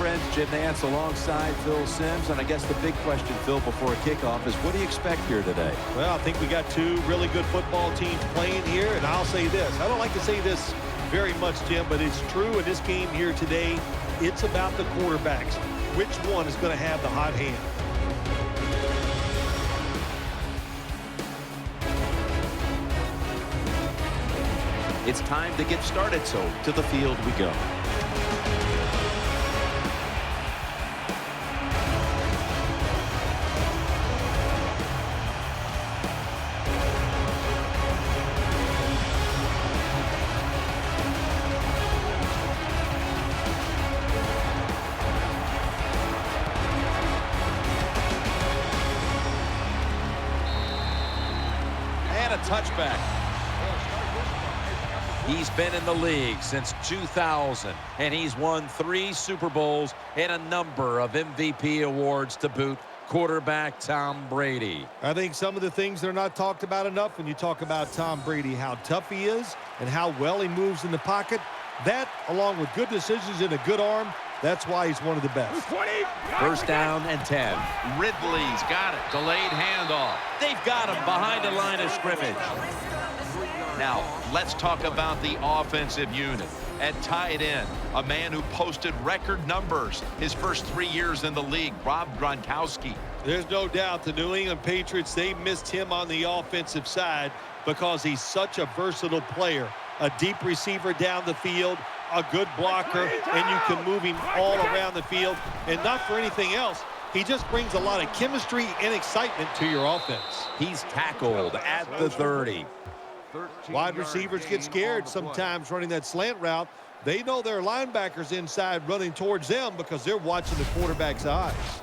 friends, Jim Nance alongside Phil Simms. And I guess the big question, Phil, before kickoff is what do you expect here today? Well, I think we got two really good football teams playing here. And I'll say this. I don't like to say this very much, Jim, but it's true in this game here today. It's about the quarterbacks. Which one is going to have the hot hand? It's time to get started, so to the field we go. And a touchback. He's been in the league since 2000, and he's won 3 Super Bowls and a number of MVP awards to boot. Quarterback Tom Brady. I think some of the things that are not talked about enough when you talk about Tom Brady, how tough he is and how well he moves in the pocket. That, along with good decisions and a good arm, that's why he's one of the best. First down and 10. Ridley's got it. Delayed handoff. They've got him behind the line of scrimmage. Now, let's talk about the offensive unit. At tight end, a man who posted record numbers his first 3 years in the league, Rob Gronkowski. There's no doubt the New England Patriots, they missed him on the offensive side because he's such a versatile player. A deep receiver down the field, a good blocker, and you can move him all around the field. And not for anything else, he just brings a lot of chemistry and excitement to your offense. He's tackled at the 30. Wide receivers get scared sometimes running that slant route. They know their linebackers inside running towards them because they're watching the quarterback's eyes.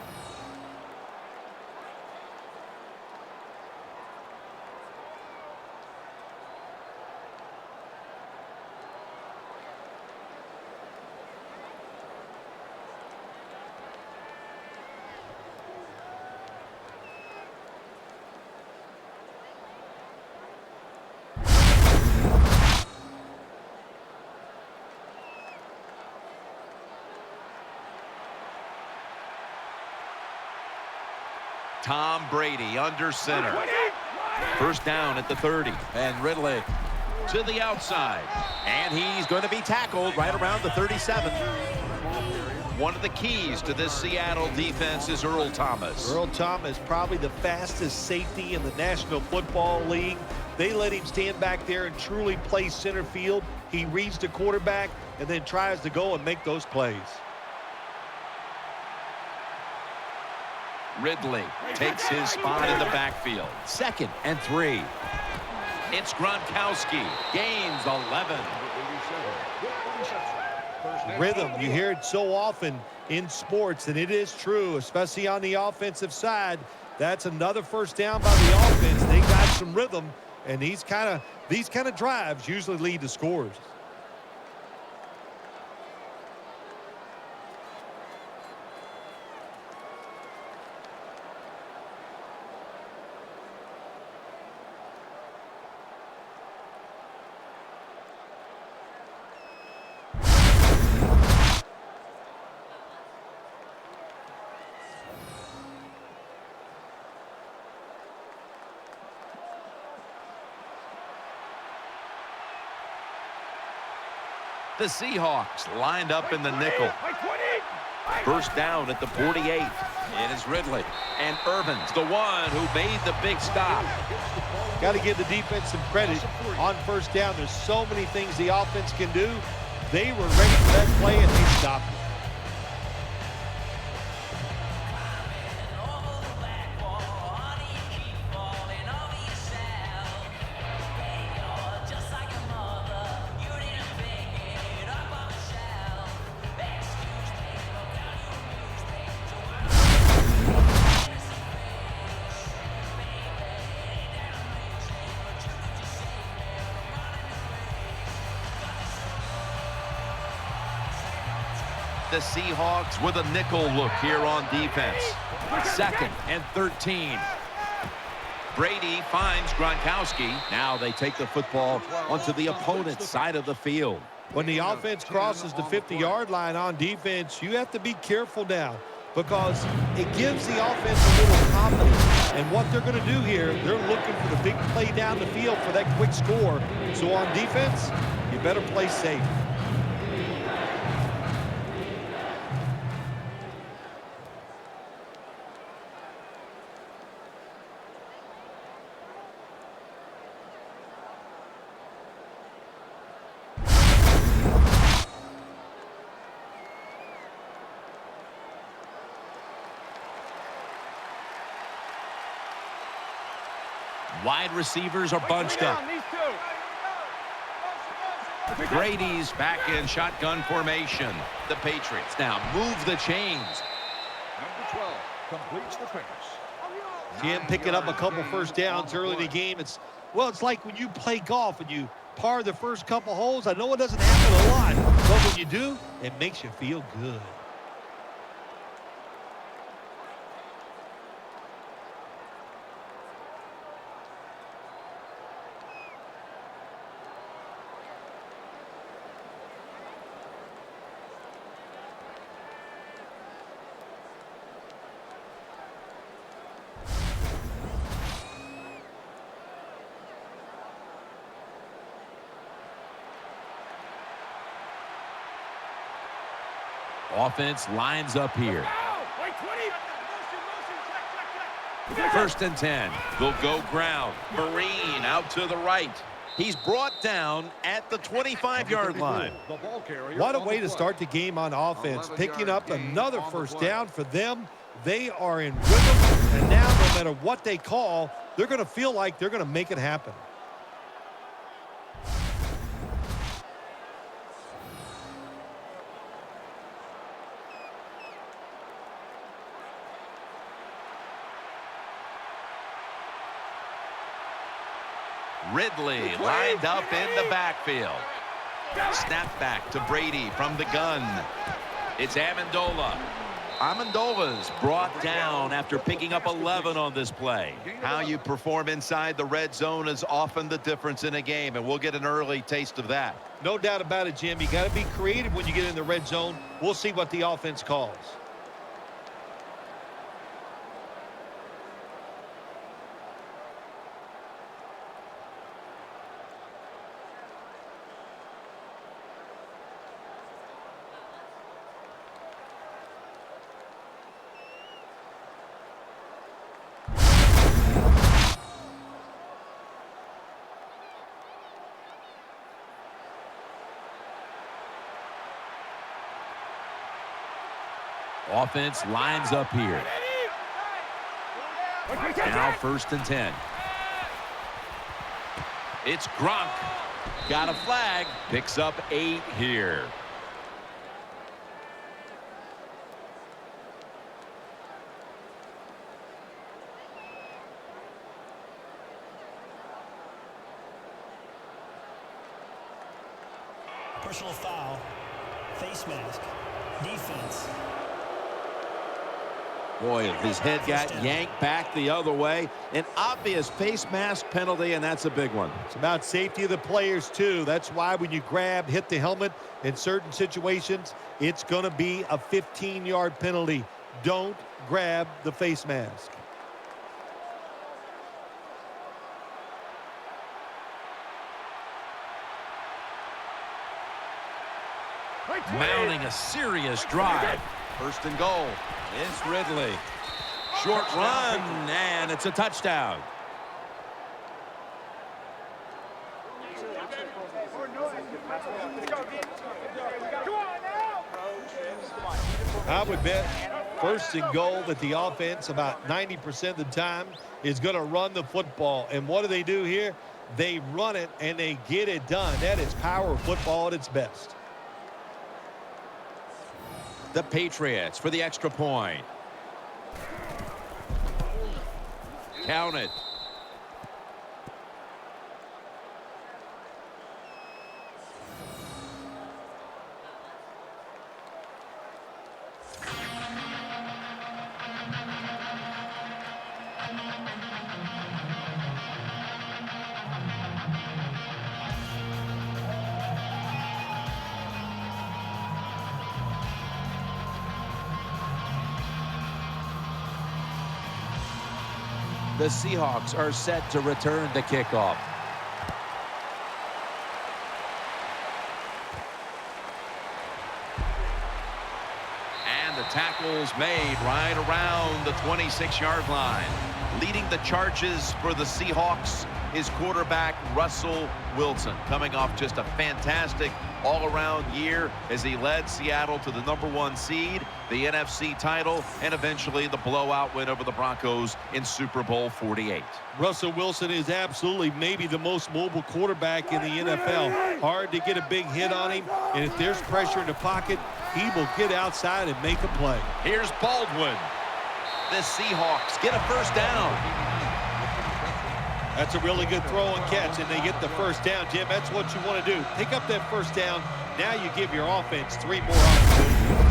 Tom Brady under center. First down at the 30. And Ridley To the outside. And he's going to be tackled right around the 37. One of the keys to this Seattle defense is Earl Thomas. Earl Thomas, probably the fastest safety in the National Football League. They let him stand back there and truly play center field. He reads the quarterback and then tries to go and make those plays. Ridley takes his spot in the backfield. 2nd and 3. It's Gronkowski. Gains 11. Rhythm, you hear it so often in sports, and it is true, especially on the offensive side. That's another first down by the offense. They got some rhythm, and these kind of drives usually lead to scores. The Seahawks lined up in the nickel. First down at the 48. It is Ridley. And Irvin's the one who made the big stop. Got to give the defense some credit on first down. There's so many things the offense can do. They were ready for that play, and they stopped it. The Seahawks with a nickel look here on defense. 2nd and 13. Brady finds Gronkowski. Now they take the football onto the opponent's side of the field. When the offense crosses the 50-yard line on defense, you have to be careful now because it gives the offense a little confidence. And what they're going to do here, they're looking for the big play down the field for that quick score. So on defense, you better play safe. Wide receivers are bunched up. Brady's back in shotgun formation. The Patriots now move the chains. Number 12 completes the pass. Jim picking up a couple first downs early in the game. It's like when you play golf and you par the first couple holes. I know it doesn't happen a lot, but when you do, it makes you feel good. Offense lines up here. First and 10. They'll go ground. Marine out to the right. He's brought down at the 25-yard line. What a way to start the game on offense. Picking up another first down for them. They are in rhythm, and now no matter what they call, they're going to feel like they're going to make it happen. Ridley lined up in the backfield. Snap back to Brady from the gun. It's Amendola. Amendola's brought down after picking up 11 on this play. How you perform inside the red zone is often the difference in a game, and we'll get an early taste of that. No doubt about it, Jim. You got to be creative when you get in the red zone. We'll see what the offense calls. Offense lines up here. Now first and 10. It's Gronk. Got a flag. Picks up 8 here. Personal foul. Face mask. Defense. Boy, his head got yanked back the other way. An obvious face mask penalty, and that's a big one. It's about safety of the players, too. That's why when you grab, hit the helmet in certain situations, it's going to be a 15-yard penalty. Don't grab the face mask. Mounting a serious drive. First and goal. It's Ridley. Short run, and it's a touchdown. I would bet first and goal that the offense about 90% of the time is going to run the football. And what do they do here? They run it, and they get it done. That is power football at its best. The Patriots for the extra point. Count it. The Seahawks are set to return the kickoff. And the tackle's made right around the 26-yard line. Leading the charges for the Seahawks is quarterback Russell Wilson, coming off just a fantastic all-around year as he led Seattle to the #1 seed, the NFC title, and eventually the blowout win over the Broncos in Super Bowl 48. Russell Wilson is absolutely maybe the most mobile quarterback in the NFL. Hard to get a big hit on him, and if there's pressure in the pocket, he will get outside and make a play. Here's Baldwin. The Seahawks get a first down. That's a really good throw and catch, and they get the first down, Jim. That's what you want to do. Pick up that first down. Now you give your offense 3 more opportunities.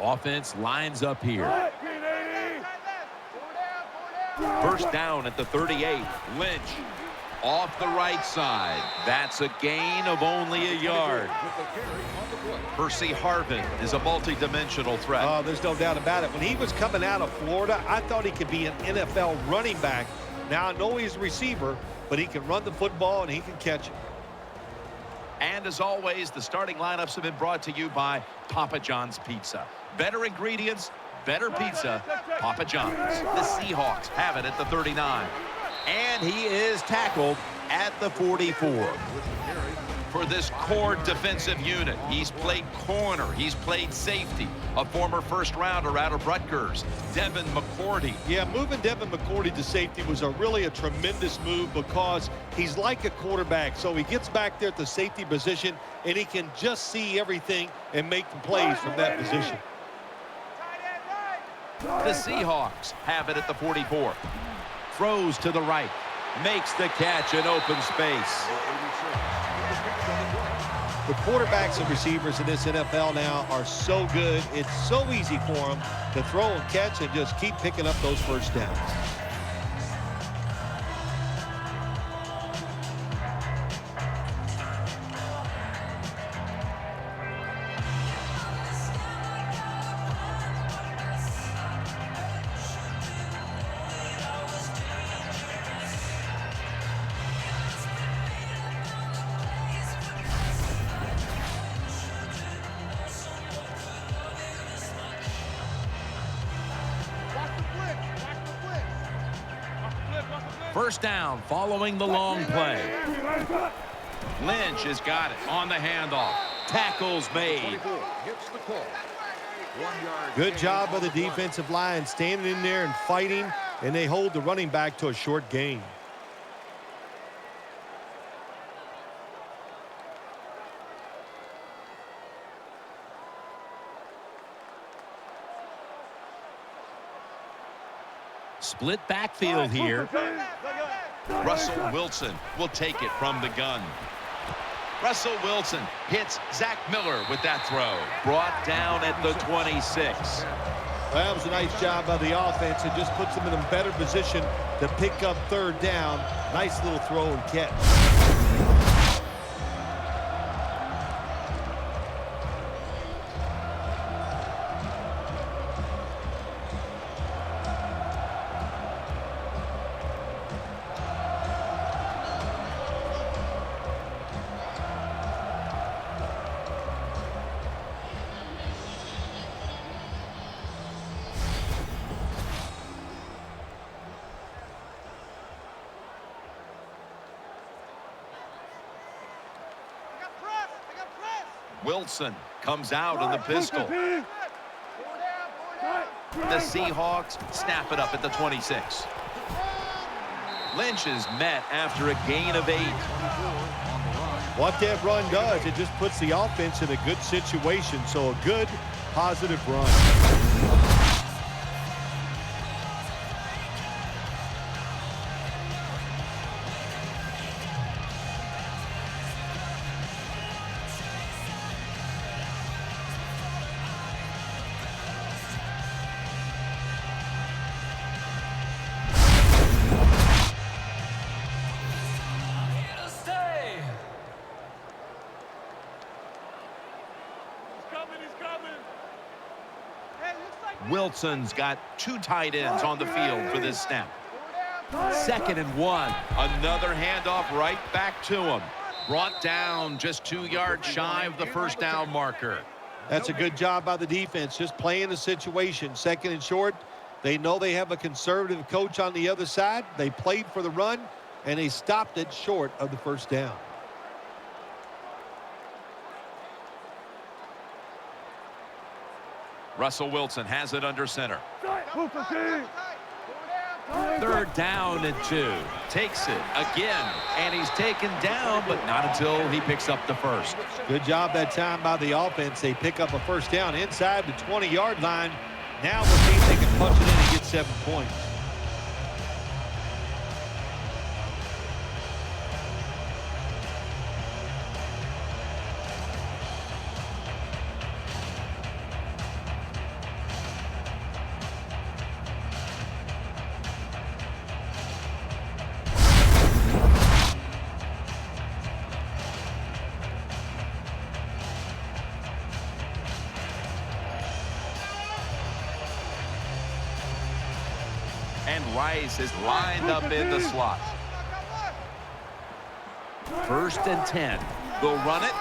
Offense lines up here. First down at the 38. Lynch off the right side. That's a gain of only a yard. Percy Harvin is a multi-dimensional threat. Oh, there's no doubt about it. When he was coming out of Florida, I thought he could be an NFL running back. Now I know he's a receiver, but he can run the football and he can catch it. And as always, the starting lineups have been brought to you by Papa John's Pizza. Better ingredients, better pizza, Papa John's. The Seahawks have it at the 39. And he is tackled at the 44. For this core defensive unit, he's played corner, he's played safety, a former first-rounder out of Rutgers, Devin McCourty. Yeah, moving Devin McCourty to safety was really a tremendous move because he's like a quarterback. So he gets back there at the safety position, and he can just see everything and make the plays from that position. The Seahawks have it at the 44. Throws to the right. Makes the catch in open space. The quarterbacks and receivers in this NFL now are so good. It's so easy for them to throw and catch and just keep picking up those first downs. First down following the long play. Lynch has got it on the handoff. Tackles made. Good job by the defensive line standing in there and fighting, and they hold the running back to a short gain. Split backfield here. Russell Wilson will take it from the gun. Russell Wilson hits Zach Miller with that throw. Brought down at the 26. Well, that was a nice job by the offense. It just puts them in a better position to pick up third down. Nice little throw and catch. Wilson comes out in the pistol. The Seahawks snap it up at the 26. Lynch is met after a gain of 8. What that run does, it just puts the offense in a good situation. So a good, positive run. Wilson's got 2 tight ends on the field for this snap. 2nd and 1. Another handoff right back to him. Brought down just 2 yards shy of the first down marker. That's a good job by the defense, just playing the situation. 2nd and short. They know they have a conservative coach on the other side. They played for the run, and they stopped it short of the first down. Russell Wilson has it under center. 3rd down and 2. Takes it again, and he's taken down, but not until he picks up the first. Good job that time by the offense. They pick up a first down inside the 20-yard line. Now we'll see if they can punch it in and get 7 points. And Rice is lined up in the slot. 1st and 10. They'll run it.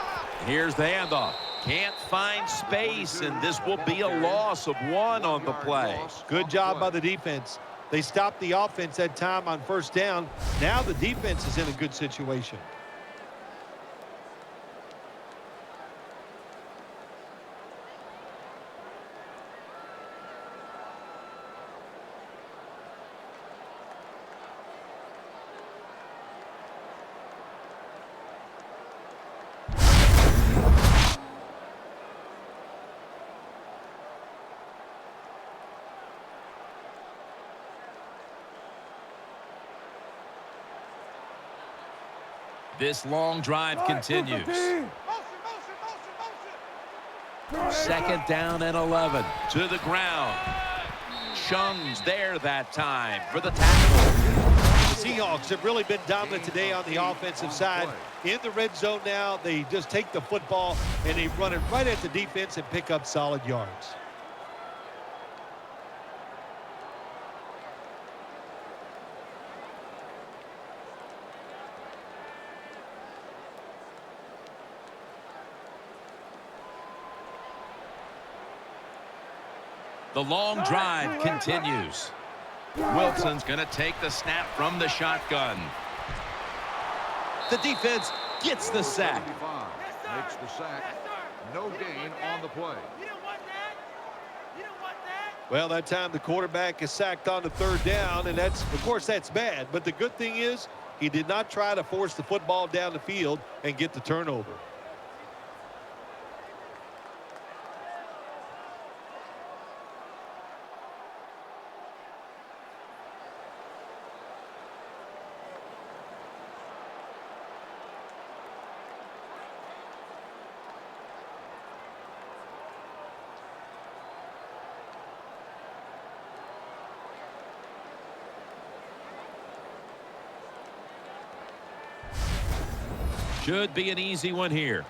Here's the handoff. Can't find space, and this will be a loss of 1 on the play. Good job by the defense. They stopped the offense that time on first down. Now the defense is in a good situation. This long drive continues. 2nd down and 11. To the ground. Chung's there that time for the tackle. The Seahawks have really been dominant today on the offensive side. In the red zone now, they just take the football and they run it right at the defense and pick up solid yards. The long drive continues. Wilson's going to take the snap from the shotgun. The defense gets the sack. 25 makes the sack. No gain on the play. Well, that time the quarterback is sacked on the 3rd down, and that's, of course, that's bad. But the good thing is he did not try to force the football down the field and get the turnover. Should be an easy one here.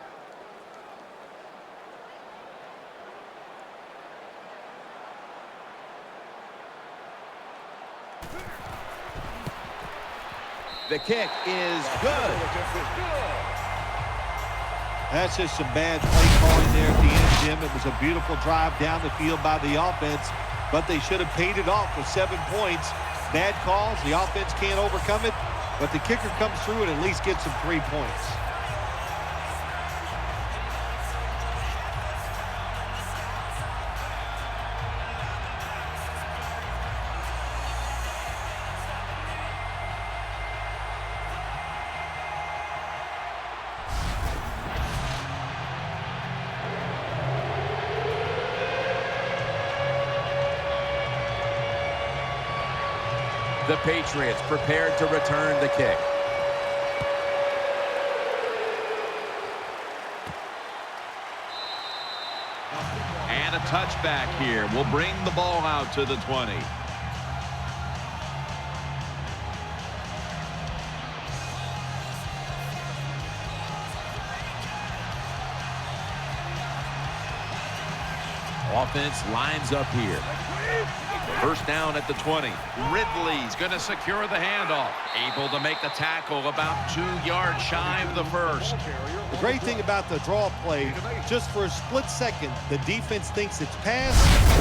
The kick is good. That's just some bad play calling there at the end, Jim. It was a beautiful drive down the field by the offense, but they should have paid it off with 7 points. Bad calls. The offense can't overcome it, but the kicker comes through and at least gets them 3 points. The Patriots prepared to return the kick. And a touchback here will bring the ball out to the 20. Offense lines up here. First down at the 20. Ridley's going to secure the handoff. Able to make the tackle about 2 yards shy of the first. The great thing about the draw play, just for a split second, the defense thinks it's pass.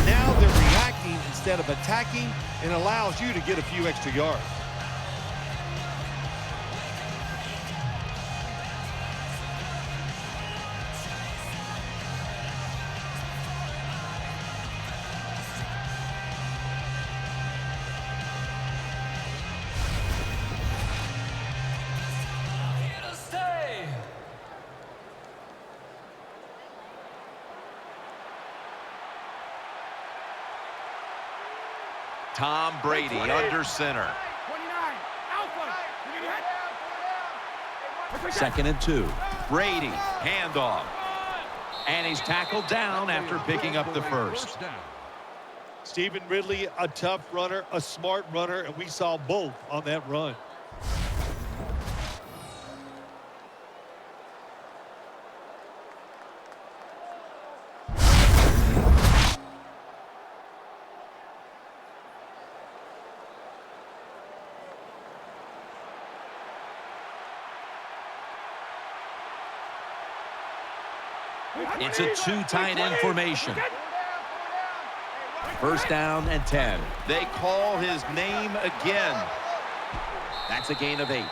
Now they're reacting instead of attacking, and allows you to get a few extra yards. Tom Brady under center. 2nd and 2. Brady, handoff. And he's tackled down after picking up the first. Stephen Ridley, a tough runner, a smart runner, and we saw both on that run. It's a 2 tight end formation. First down and 10. They call his name again. That's a gain of 8.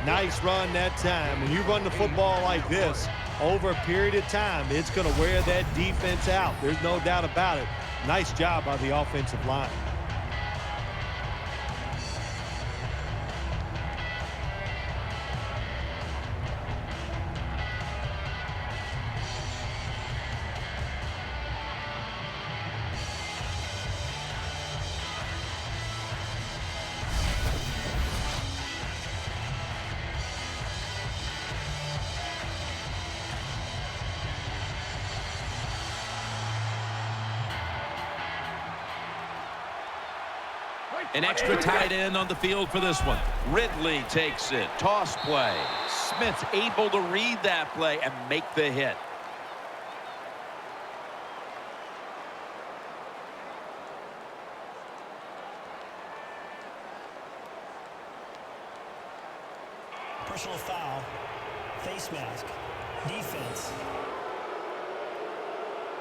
Nice run that time. When you run the football like this, over a period of time, it's going to wear that defense out. There's no doubt about it. Nice job by the offensive line. An extra tight end on the field for this one. Ridley takes it. Toss play. Smith's able to read that play and make the hit. Personal foul. Face mask. Defense.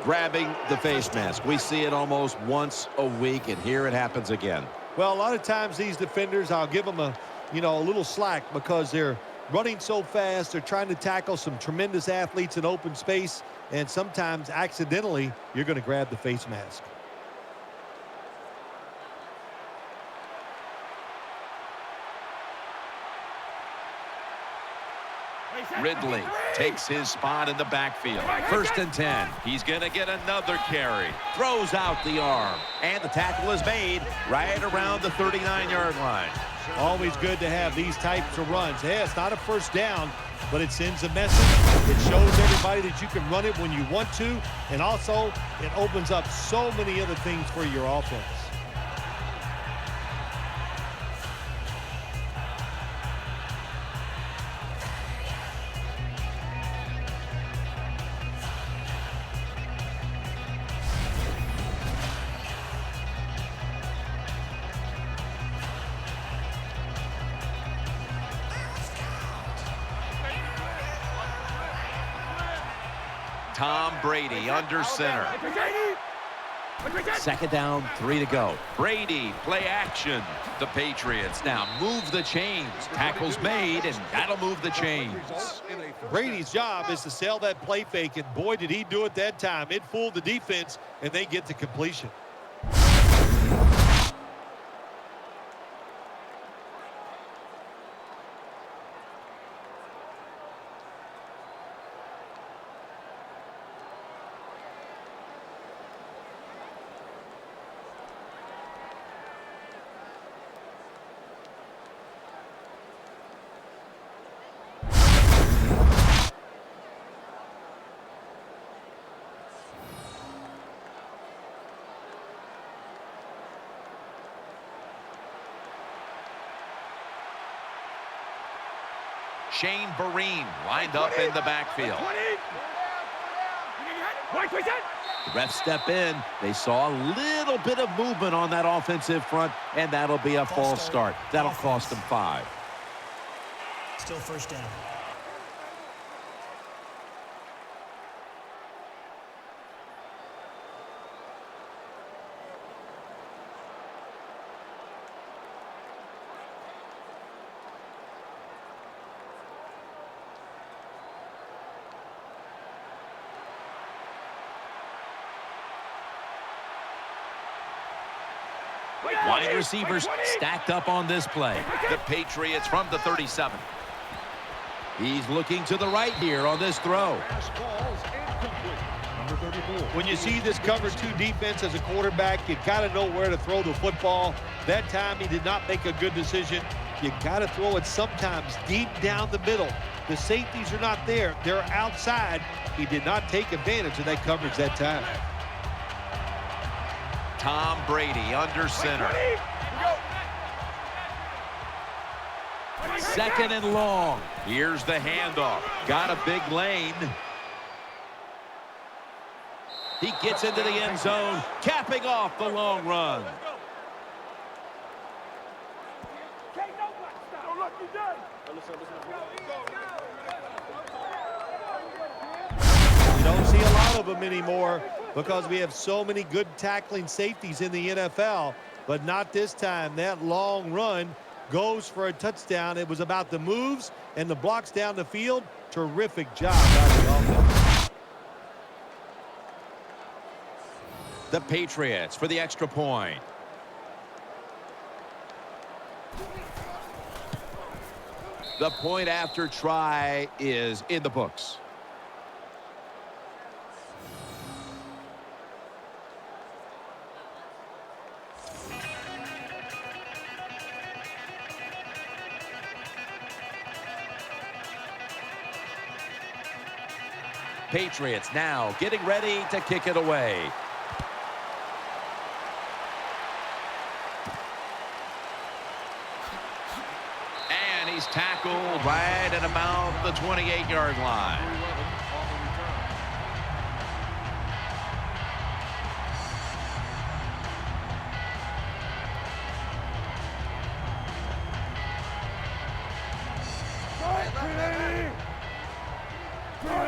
Grabbing the face mask. We see it almost once a week, and here it happens again. Well, a lot of times these defenders, I'll give them a little slack because they're running so fast. They're trying to tackle some tremendous athletes in open space, and sometimes accidentally you're going to grab the face mask. Ridley takes his spot in the backfield. First and 10. He's going to get another carry. Throws out the arm. And the tackle is made right around the 39-yard line. Always good to have these types of runs. Yeah, it's not a first down, but it sends a message. It shows everybody that you can run it when you want to, and also it opens up so many other things for your offense. Tom Brady under center. 2nd down, 3 to go. Brady, play action. The Patriots now move the chains. Tackles made, and that'll move the chains. Brady's job is to sell that play fake, and boy, did he do it that time. It fooled the defense, and they get the completion. Shane Vereen lined up in the backfield. The refs step in. They saw a little bit of movement on that offensive front, and that'll be a false start. That'll cost them 5. Still first down. Wide receivers stacked up on this play. The Patriots from the 37. He's looking to the right here on this throw. When you see this cover 2 defense as a quarterback, you got to know where to throw the football. That time he did not make a good decision. You got to throw it sometimes deep down the middle. The safeties are not there. They're outside. He did not take advantage of that coverage that time. Tom Brady under center. 2nd and long. Here's the handoff. Got a big lane. He gets into the end zone, capping off the long run. You don't see a lot of them anymore because we have so many good tackling safeties in the NFL, but not this time. That long run goes for a touchdown. It was about the moves and the blocks down the field. Terrific job by the offense. The Patriots for the extra point. The point after try is in the books. Patriots now getting ready to kick it away. And he's tackled right at about the 28-yard line.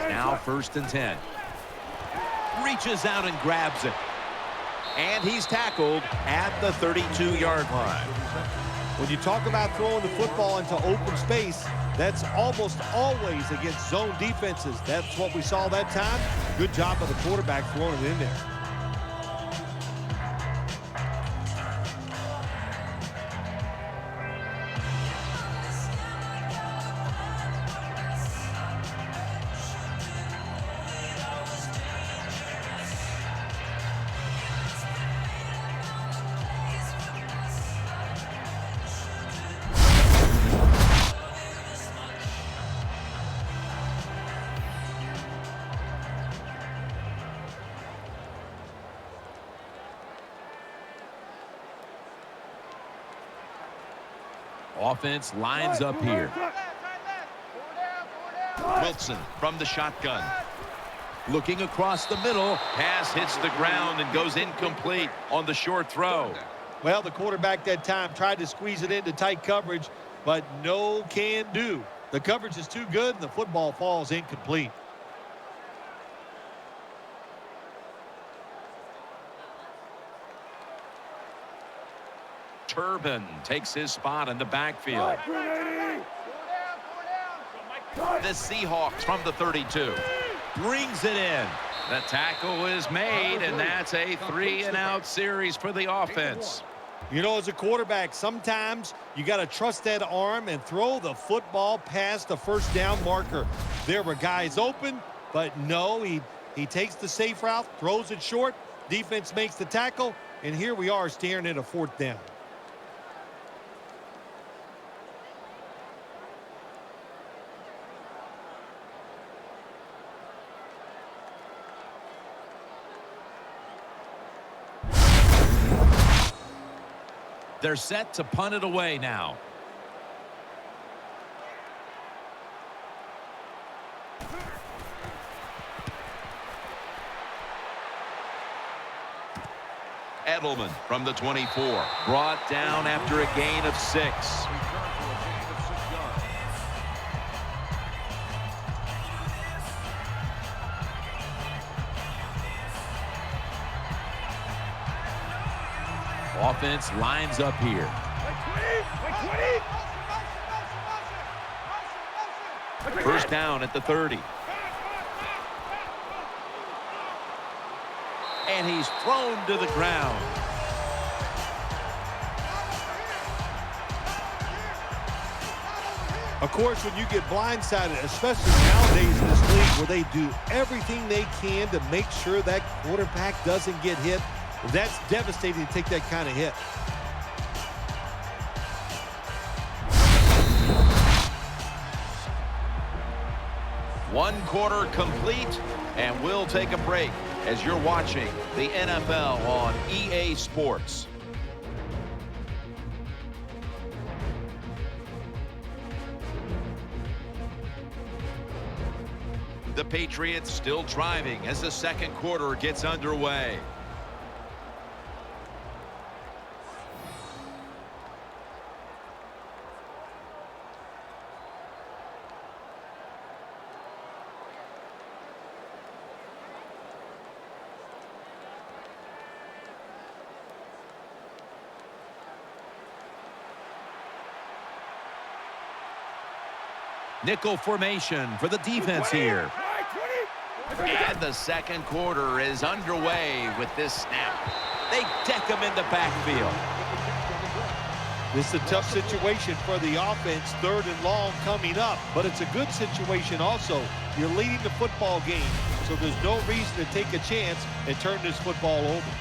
Now 1st and 10. Reaches out and grabs it. And he's tackled at the 32-yard line. When you talk about throwing the football into open space, that's almost always against zone defenses. That's what we saw that time. Good job by the quarterback throwing it in there. Offense lines up here. Wilson from the shotgun. Looking across the middle. Pass hits the ground and goes incomplete on the short throw. Well, the quarterback that time tried to squeeze it into tight coverage, but no can do. The coverage is too good, and the football falls incomplete. Turbin takes his spot in the backfield. The Seahawks from the 32. Brings it in. The tackle is made, and that's a 3-and-out series for the offense. You know, as a quarterback, sometimes you got to trust that arm and throw the football past the first down marker. There were guys open, but no, he takes the safe route, throws it short. Defense makes the tackle, and here we are staring at a 4th down. They're set to punt it away now. Edelman from the 24. Brought down after a gain of 6. Return for a gain of 6 yards. Offense lines up here. First down at the 30. And he's thrown to the ground. Of course, when you get blindsided, especially nowadays in this league where they do everything they can to make sure that quarterback doesn't get hit, that's devastating to take that kind of hit. One quarter complete, and we'll take a break as you're watching the NFL on EA Sports. The Patriots still driving as the second quarter gets underway. Nickel formation for the defense here. And the second quarter is underway with this snap. They deck him into backfield. This is a tough situation for the offense, 3rd and long coming up, but it's a good situation also. You're leading the football game, so there's no reason to take a chance and turn this football over.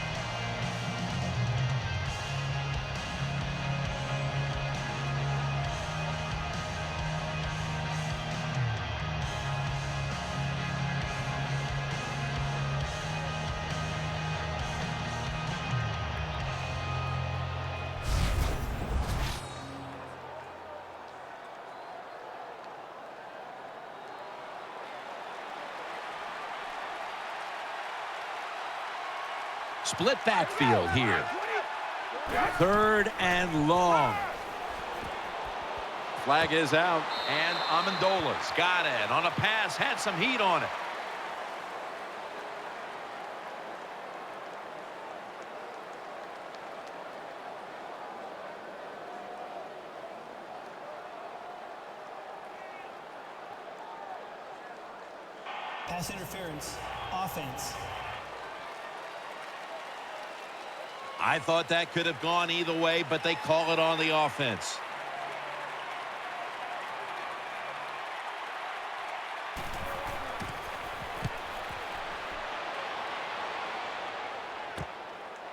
Split backfield here. 3rd and long. Flag is out, and Amendola's got it on a pass, had some heat on it. Pass interference. Offense. I thought that could have gone either way, but they call it on the offense.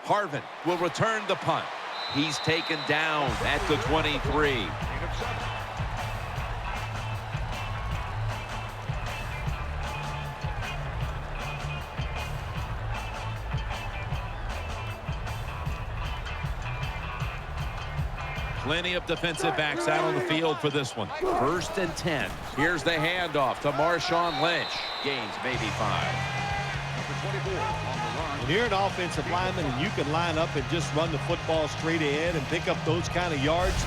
Harvin will return the punt. He's taken down at the 23. Plenty of defensive backs out on the field for this one. 1st and 10. Here's the handoff to Marshawn Lynch. Gains maybe 5. When you're an offensive lineman and you can line up and just run the football straight ahead and pick up those kind of yards,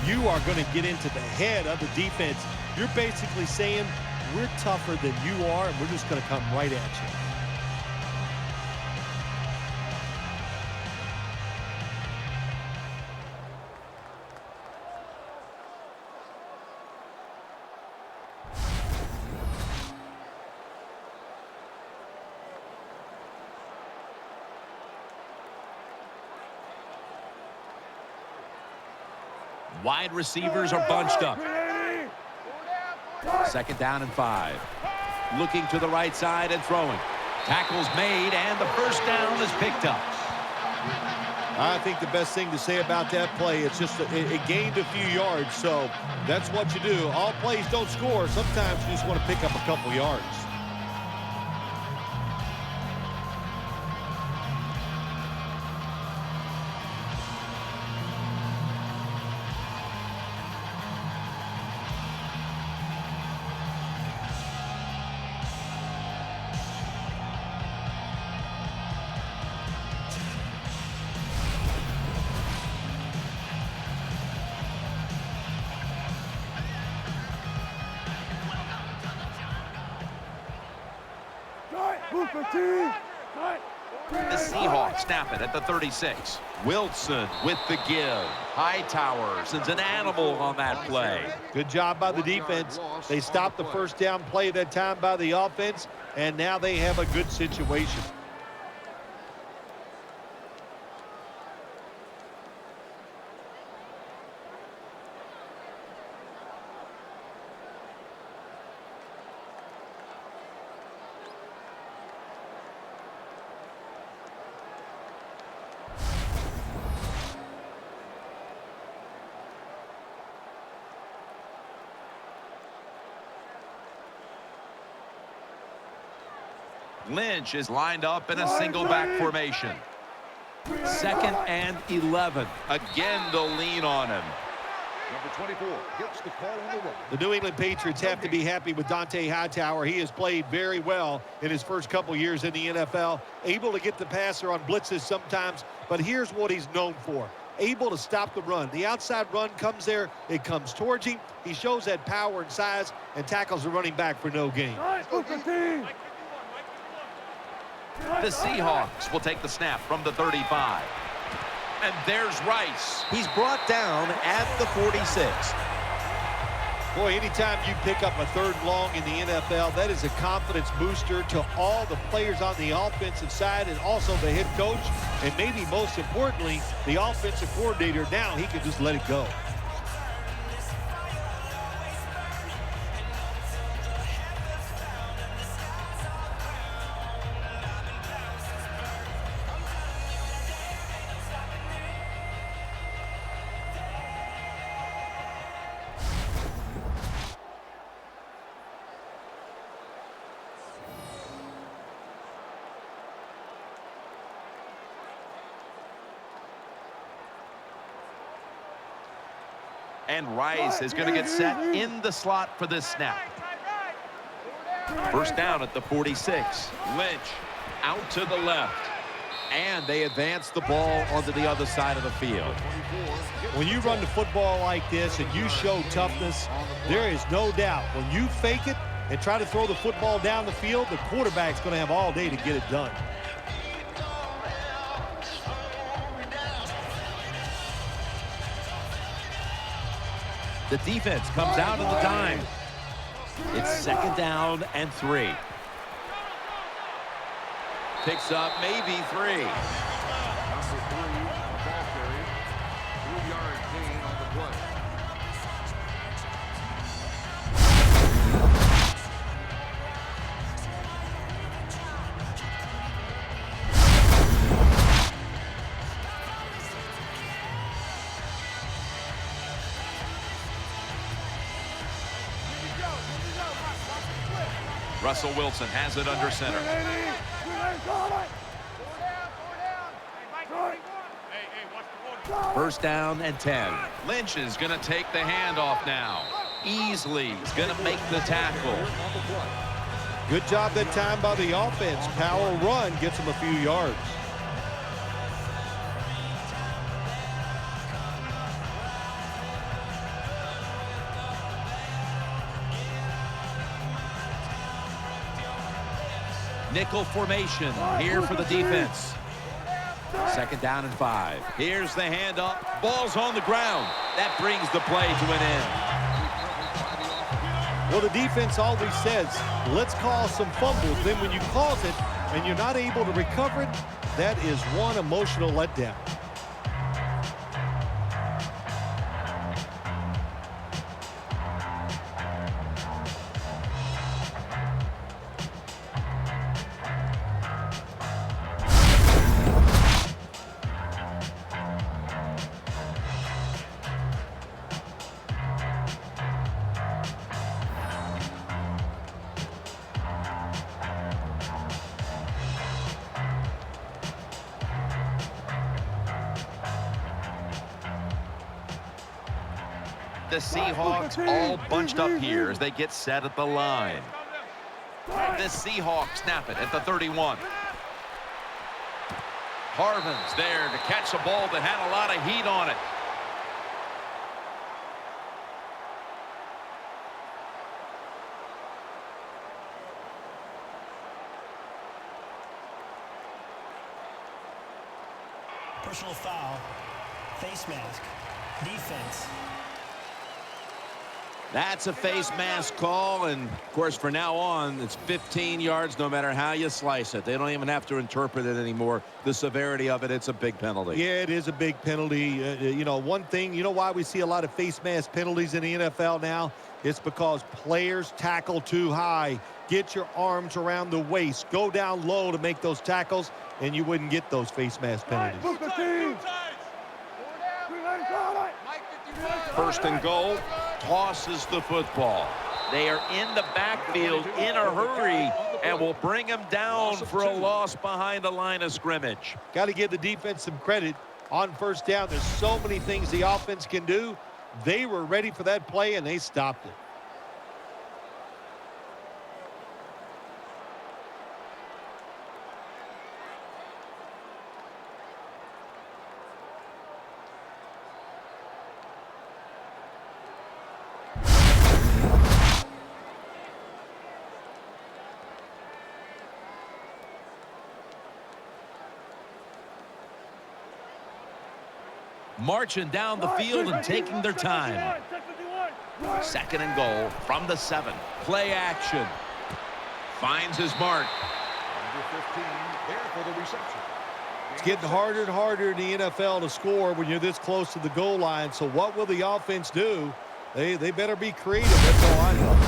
you are going to get into the head of the defense. You're basically saying, we're tougher than you are, and we're just going to come right at you. Wide receivers are bunched up. 2nd down and 5. Looking to the right side and throwing. Tackles made, and the first down is picked up. I think the best thing to say about that play, it's just it gained a few yards, so that's what you do. All plays don't score. Sometimes you just want to pick up a couple yards. The Seahawks snap it at the 36. Wilson with the give. Hightower's is an animal on that play. Good job by the defense. They stopped the first down play that time by the offense, and now they have a good situation. Lynch is lined up in a single back formation. 2nd and 11. Again, they'll lean on him. Number 24 gets the call on the run. The New England Patriots have to be happy with Dante Hightower. He has played very well in his first couple years in the NFL. Able to get the passer on blitzes sometimes, but here's what he's known for. Able to stop the run. The outside run comes there. It comes towards him. He shows that power and size and tackles the running back for no gain. The Seahawks will take the snap from the 35. And there's Rice. He's brought down at the 46. Boy, anytime you pick up a 3rd and long in the NFL, that is a confidence booster to all the players on the offensive side and also the head coach. And maybe most importantly, the offensive coordinator. Now he can just let it go. And Rice is going to get set in the slot for this snap. First down at the 46. Lynch out to the left. And they advance the ball onto the other side of the field. When you run the football like this and you show toughness, there is no doubt when you fake it and try to throw the football down the field, the quarterback's going to have all day to get it done. The defense comes out of the dime. It's 2nd down and 3. Picks up maybe 3. Number 3 on the ball carrier. 3-yard gain on the play. Russell Wilson has it under center. First down and 10. Lynch is going to take the handoff now. Easley's going to make the tackle. Good job that time by the offense. Power run gets him a few yards. Nickel formation here for the defense. 2nd down and 5. Here's the handoff. Ball's on the ground. That brings the play to an end. Well, the defense always says, let's cause some fumbles. Then when you cause it and you're not able to recover it, that is one emotional letdown. The Seahawks all bunched up here as they get set at the line. The Seahawks snap it at the 31. Harvin's there to catch a ball that had a lot of heat on it. Personal foul. Face mask. Defense. That's a face mask call, and of course for now on it's 15 yards no matter how you slice it. They don't even have to interpret it anymore. The severity of it, it's a big penalty. Yeah, it is a big penalty. You know, one thing, you know why we see a lot of face mask penalties in the NFL now? It's because players tackle too high. Get your arms around the waist. Go down low to make those tackles, and you wouldn't get those face mask penalties. First and goal. Tosses the football. They are in the backfield in a hurry and will bring him down for a loss behind the line of scrimmage. Got to give the defense some credit on first down. There's so many things the offense can do. They were ready for that play, and they stopped it. Marching down the field and taking their time. Second and goal from the 7. Play action. Finds his mark. Number 15 there for the reception. It's getting harder and harder in the NFL to score when you're this close to the goal line. So what will the offense do? They better be creative. That's all I know.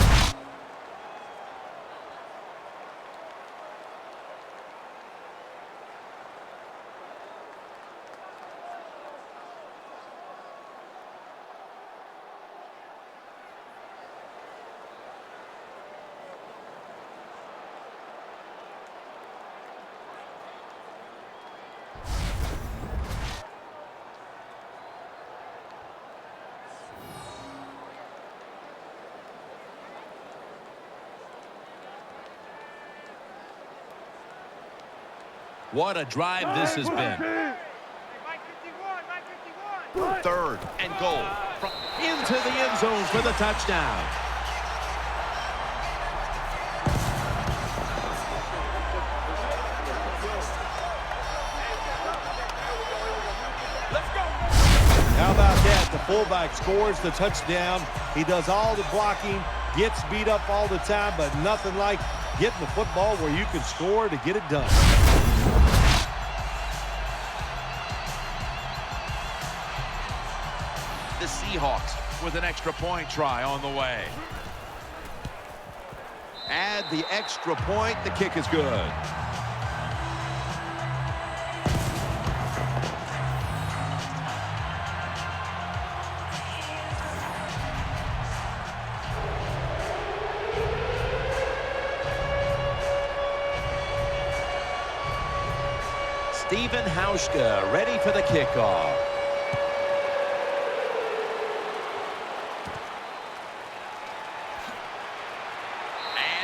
What a drive this has been. Third and goal. Into the end zone for the touchdown. How about that? The fullback scores the touchdown. He does all the blocking, gets beat up all the time, but nothing like getting the football where you can score to get it done. The Seahawks with an extra point try on the way. Add the extra point. The kick is good. Stephen Hauschka ready for the kickoff.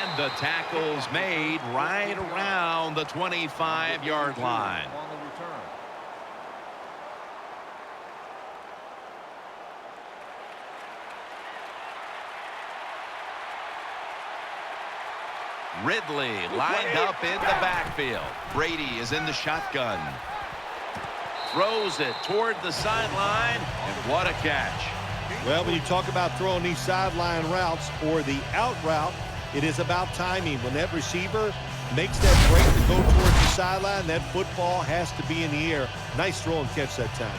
And the tackle's made right around the 25-yard line. On the return. Ridley lined up in the backfield. Brady is in the shotgun. Throws it toward the sideline, and what a catch. Well, when you talk about throwing these sideline routes or the out route, it is about timing. When that receiver makes that break to go towards the sideline, that football has to be in the air. Nice throw and catch that time.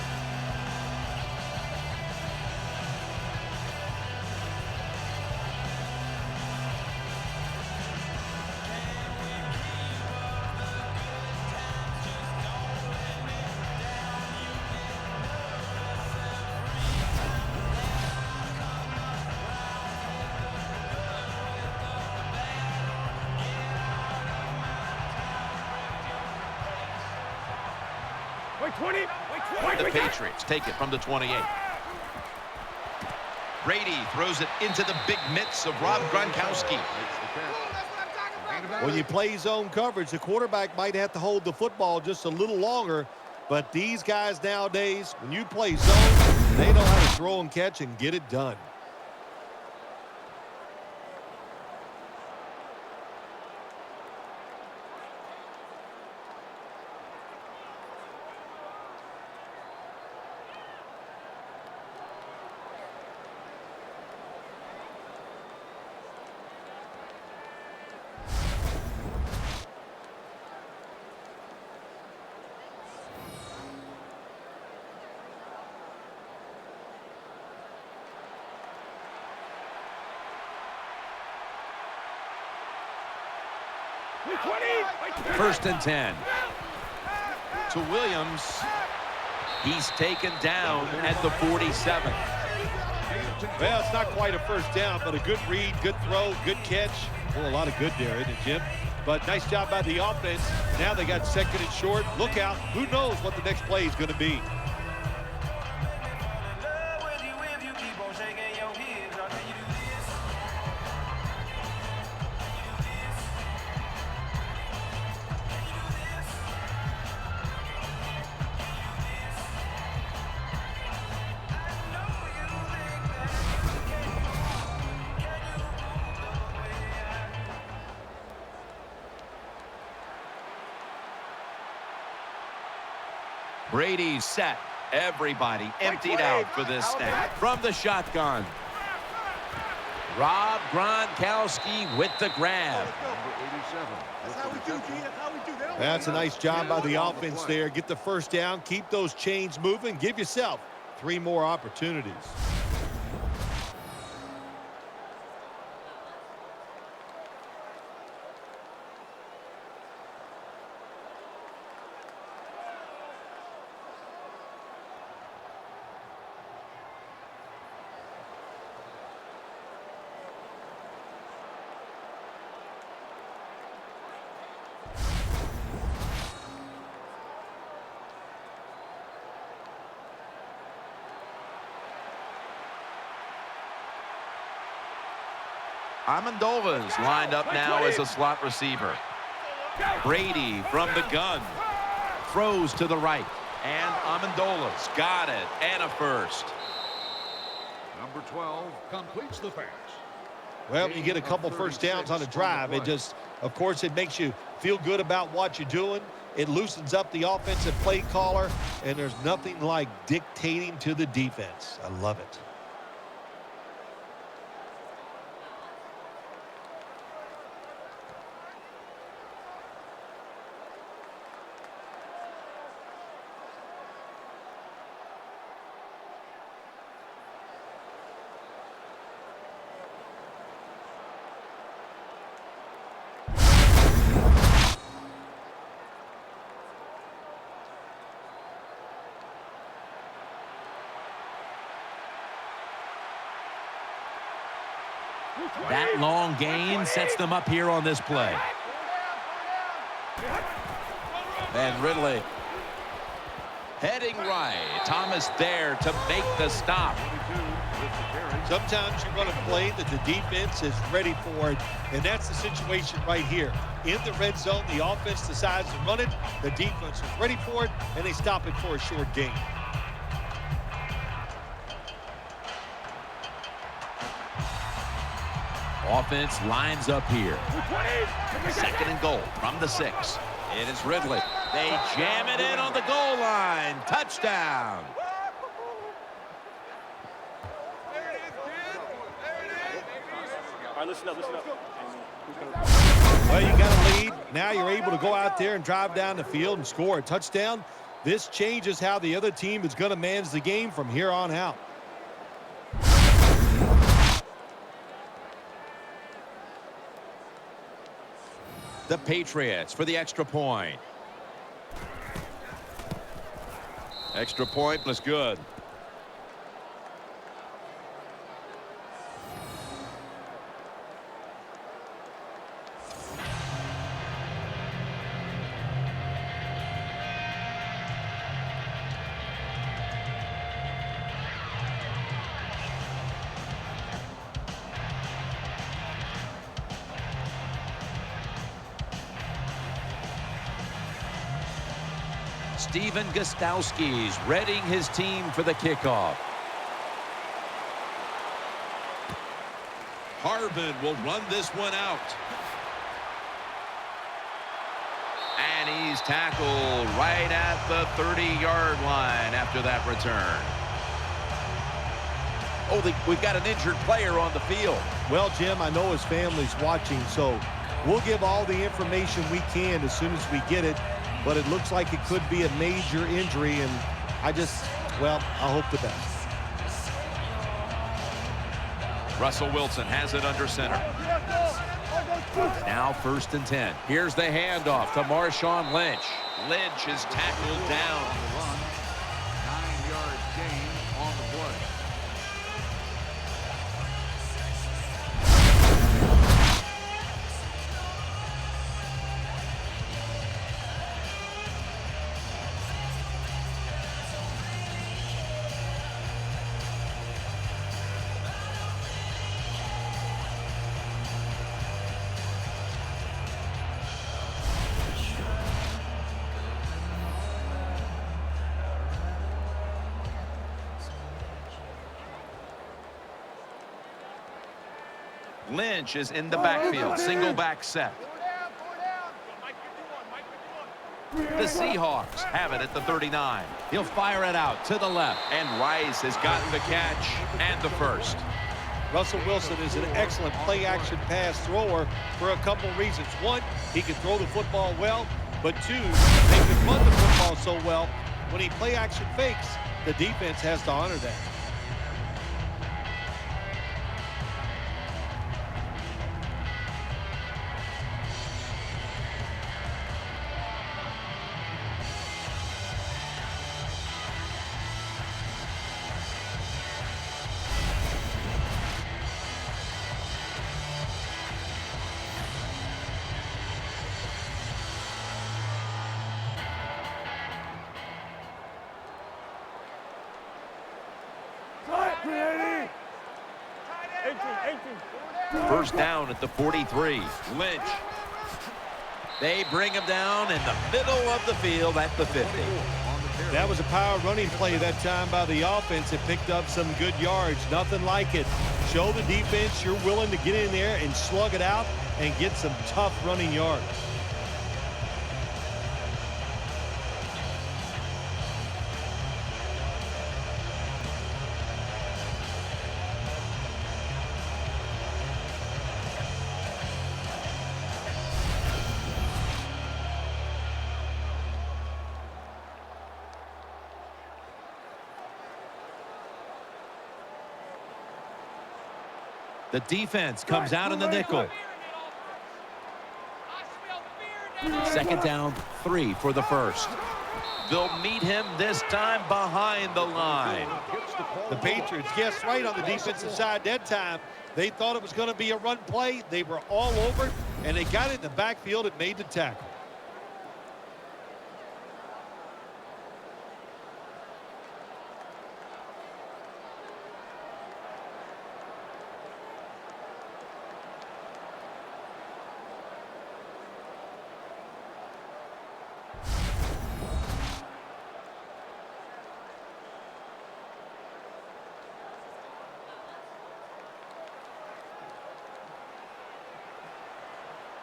The Patriots take it from the 28. Brady throws it into the big mitts of Rob Gronkowski. When you play zone coverage, the quarterback might have to hold the football just a little longer. But these guys nowadays, when you play zone, they know how to throw and catch and get it done. First and 10. To Williams. He's taken down at the 47. Well, it's not quite a first down, but a good read, good throw, good catch. Well, a lot of good there, isn't it, Jim? But nice job by the offense. Now they got second and short. Look out. Who knows what the next play is going to be. Brady's set. Everybody emptied out for this snap. From the shotgun. Rob Gronkowski with the grab. That's a nice job by the offense there. Get the first down, keep those chains moving, give yourself 3 more opportunities. Amendola's lined up now as a slot receiver. Brady from the gun. Throws to the right. And Amendola's got it. And a first. Number 12 completes the pass. Well, you get a couple first downs on a drive. It just, of course, it makes you feel good about what you're doing. It loosens up the offensive play caller. And there's nothing like dictating to the defense. I love it. That long gain sets them up here on this play. And Ridley heading right. Thomas there to make the stop. Sometimes you run a play that the defense is ready for it, and that's the situation right here. In the red zone, the offense decides to run it, the defense is ready for it, and they stop it for a short gain. Offense lines up here. Second and goal from the 6. It is Ridley. They jam it in on the goal line. Touchdown. All right, listen up. Well, you got a lead. Now you're able to go out there and drive down the field and score a touchdown. This changes how the other team is going to manage the game from here on out. The Patriots for the extra point. Extra point was good. Steven Gostowski's readying his team for the kickoff. Harbin will run this one out. And he's tackled right at the 30-yard line after that return. Oh, we've got an injured player on the field. Well, Jim, I know his family's watching, so we'll give all the information we can as soon as we get it. But it looks like it could be a major injury, and I hope the best. Russell Wilson has it under center. Now 1st and 10. Here's the handoff to Marshawn Lynch. Lynch is tackled down. On the run. 9-yard gain on the play. Lynch is in the backfield. Single back set. The Seahawks have it at the 39. He'll fire it out to the left. And Rice has gotten the catch and the first. Russell Wilson is an excellent play-action pass thrower for a couple reasons. One, he can throw the football well, but two, they can run the football so well. When he play-action fakes, the defense has to honor that. First down at the 43. Lynch. They bring him down in the middle of the field at the 50. That was a power running play that time by the offense. It picked up some good yards. Nothing like it. Show the defense you're willing to get in there and slug it out and get some tough running yards. The defense comes out in the nickel. 2nd down, 3 for the first. They'll meet him this time behind the line. The Patriots guessed right on the defensive side that time. They thought it was going to be a run play. They were all over it, and they got it in the backfield and made the tackle.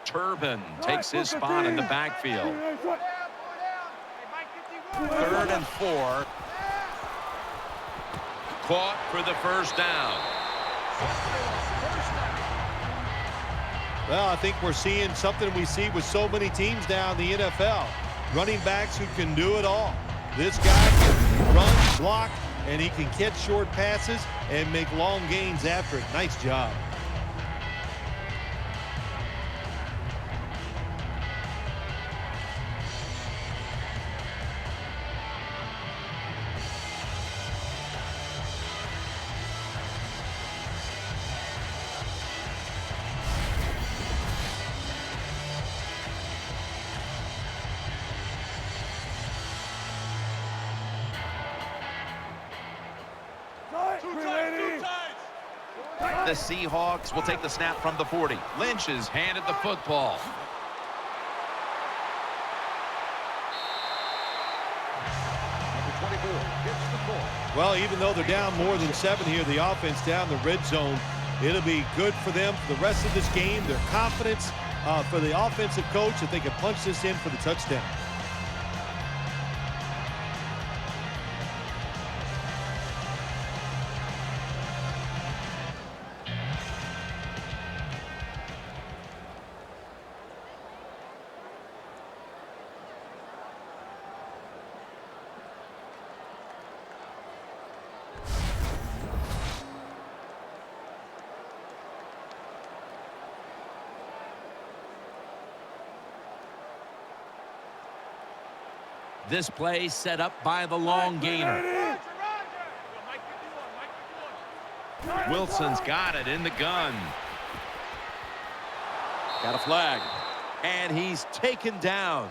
Turbin takes his spot in the backfield. 3rd and 4. Caught for the first down. Well, I think we're seeing something we see with so many teams now in the NFL. Running backs who can do it all. This guy can run, block, and he can catch short passes and make long gains after it. Nice job. The Seahawks will take the snap from the 40. Lynch is handed the football. Well, even though they're down more than 7 here, the offense down the red zone, it'll be good for them for the rest of this game. Their confidence for the offensive coach that they can punch this in for the touchdown. This play set up by the long gainer. Wilson's got it in the gun. Got a flag. And he's taken down.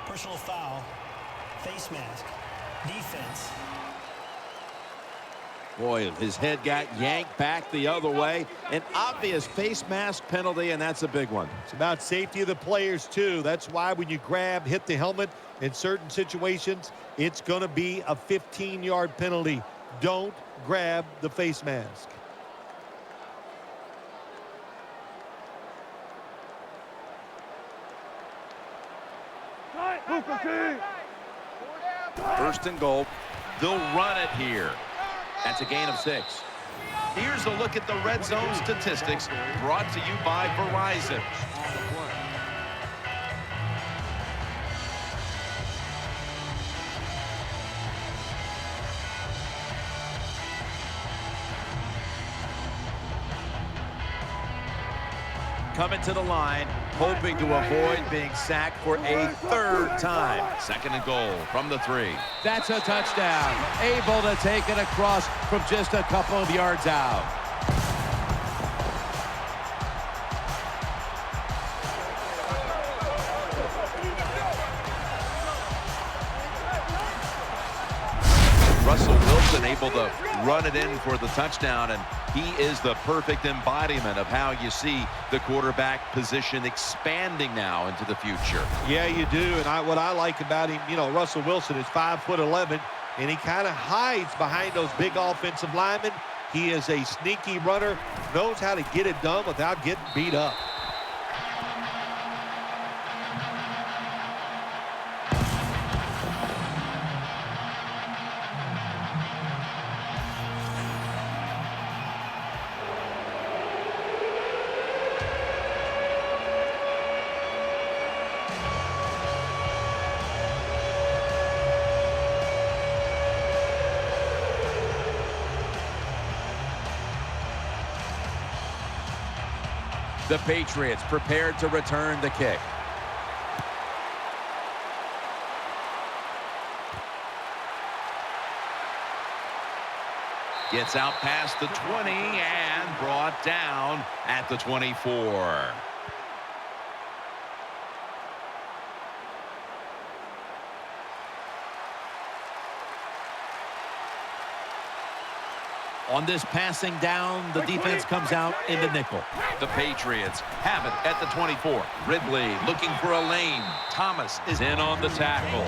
Personal foul. Face mask. Defense. Boy, his head got yanked back the other way. An obvious face mask penalty, and that's a big one. It's about safety of the players, too. That's why when you grab, hit the helmet in certain situations, it's going to be a 15-yard penalty. Don't grab the face mask. First and goal. They'll run it here. That's a gain of 6. Here's a look at the red zone statistics brought to you by Verizon. Coming to the line, hoping to avoid being sacked for a third time. Second and goal from the 3. That's a touchdown. Able to take it across from just a couple of yards out. Russell Wilson able to run it in for the touchdown, and he is the perfect embodiment of how you see the quarterback position expanding now into the future. Yeah, you do. And what I like about him, you know, Russell Wilson is 5'11", and he kind of hides behind those big offensive linemen. He is a sneaky runner, knows how to get it done without getting beat up. The Patriots prepared to return the kick. Gets out past the 20 and brought down at the 24. On this passing down, the defense comes out in the nickel. The Patriots have it at the 24. Ridley looking for a lane. Thomas is in on the tackle.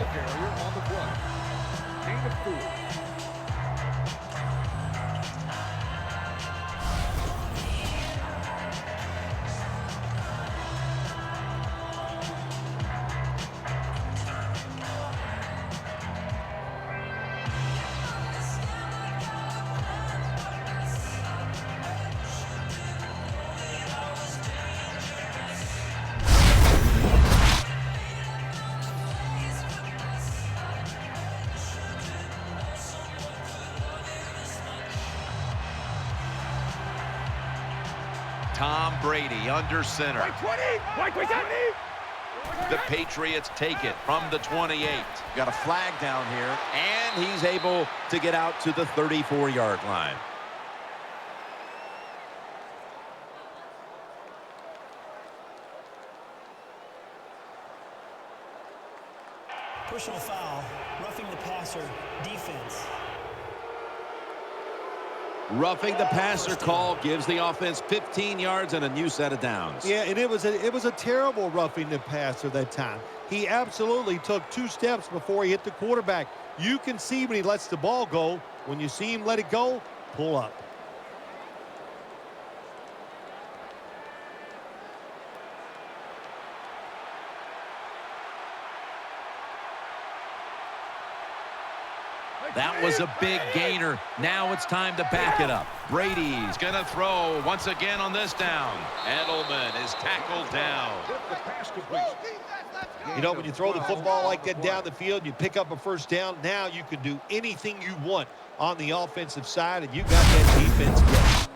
Tom Brady under center. The Patriots take it from the 28. Got a flag down here, and he's able to get out to the 34-yard line. Personal foul. Roughing the passer. Defense. Roughing the passer call gives the offense 15 yards and a new set of downs. Yeah, and it was a terrible roughing the passer that time. He absolutely took 2 steps before he hit the quarterback. You can see when he lets the ball go. When you see him let it go, pull up. That was a big gainer. Now it's time to back it up. Brady's going to throw once again on this down. Edelman is tackled down. The pass completion. You know, when you throw the football like that down the field, you pick up a first down, now you can do anything you want on the offensive side, and you got that defense guessing.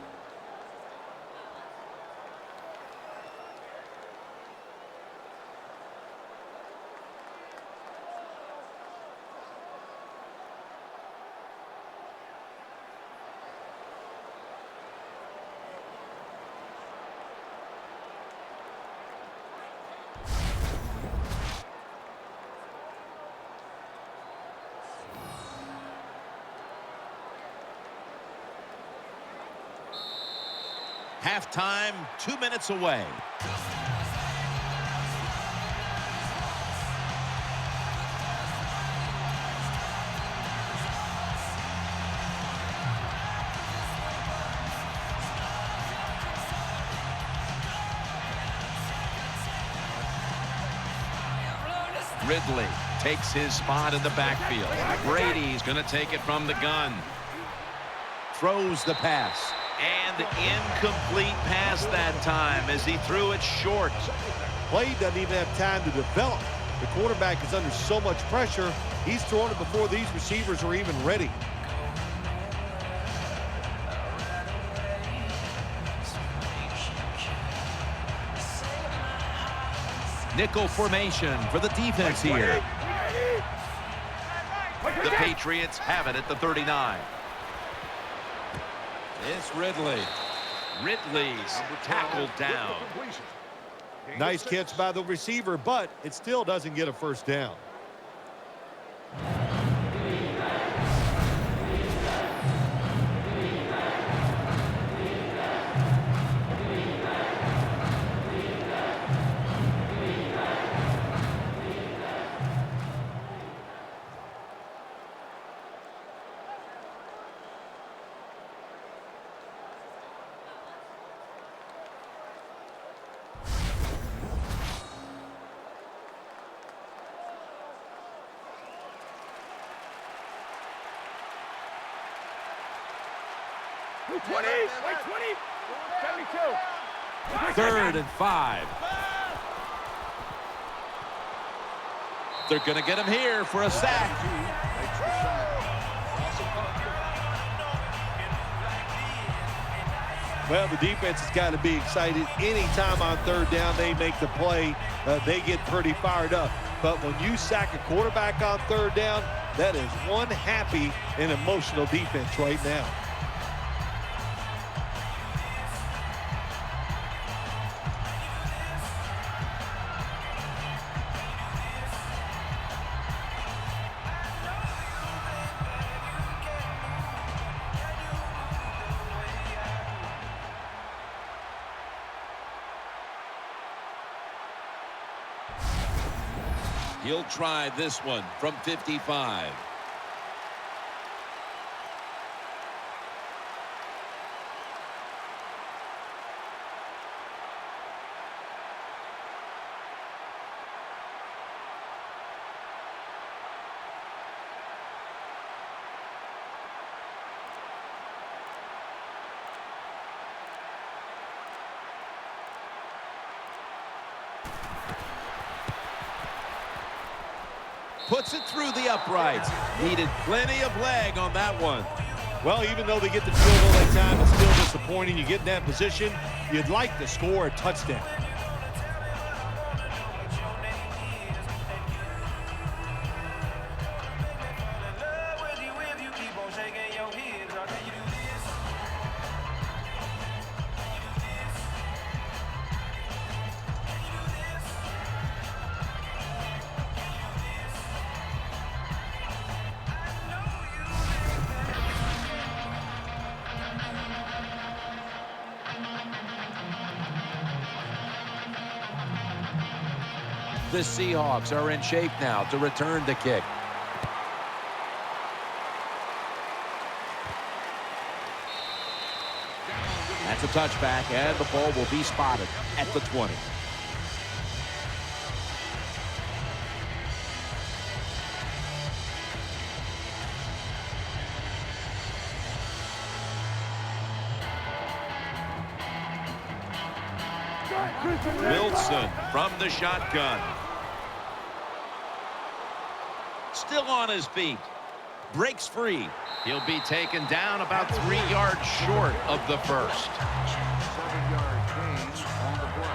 Halftime, 2 minutes away. Ridley takes his spot in the backfield. Brady's going to take it from the gun. Throws the pass. And incomplete pass that time as he threw it short. Play doesn't even have time to develop. The quarterback is under so much pressure, he's throwing it before these receivers are even ready. Nickel formation for the defense here. The Patriots have it at the 39. It's Ridley. Ridley's tackled down. Nice catch by the receiver, but it still doesn't get a first down. Third and 5. They're going to get him here for a sack. Well, the defense has got to be excited. Anytime on third down they make the play, they get pretty fired up. But when you sack a quarterback on third down, that is one happy and emotional defense right now. He'll try this one from 55. Puts it through the uprights. Needed plenty of leg on that one. Well, even though they get the field goal that time, it's still disappointing. You get in that position, you'd like to score a touchdown. The Seahawks are in shape now to return the kick. That's a touchback, and the ball will be spotted at the 20. Wilson from the shotgun. still on his feet. Breaks free. He'll be taken down about 3 yards short of the first. 7-yard gain on the play.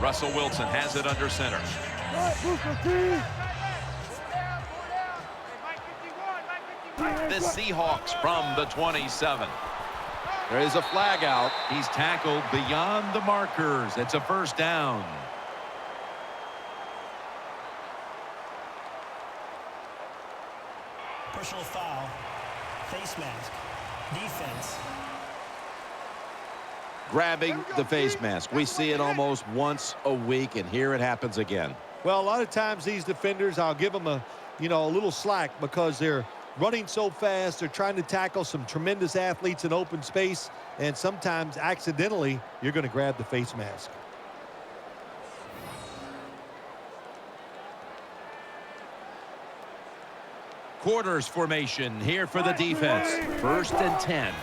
Russell Wilson has it under center. The Seahawks from the 27. There is a flag out. He's tackled beyond the markers. It's a first down. Personal foul. Face mask. Defense. Grabbing the face mask. We see it almost once a week, and here it happens again. Well, a lot of times these defenders, I'll give them a little slack because they're running so fast. They're trying to tackle some tremendous athletes in open space, and sometimes accidentally you're going to grab the face mask. Quarters formation here for the defense. 1st and 10.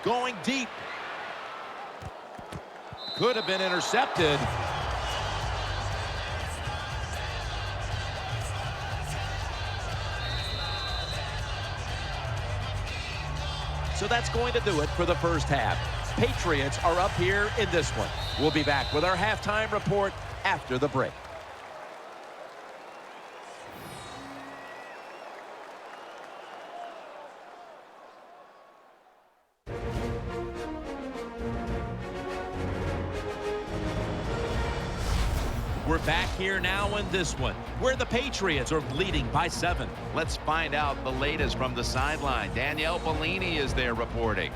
Going deep. Could have been intercepted. So that's going to do it for the first half. Patriots are up here in this one. We'll be back with our halftime report after the break. We're back here now in this one, where the Patriots are leading by 7. Let's find out the latest from the sideline. Danielle Bellini is there reporting.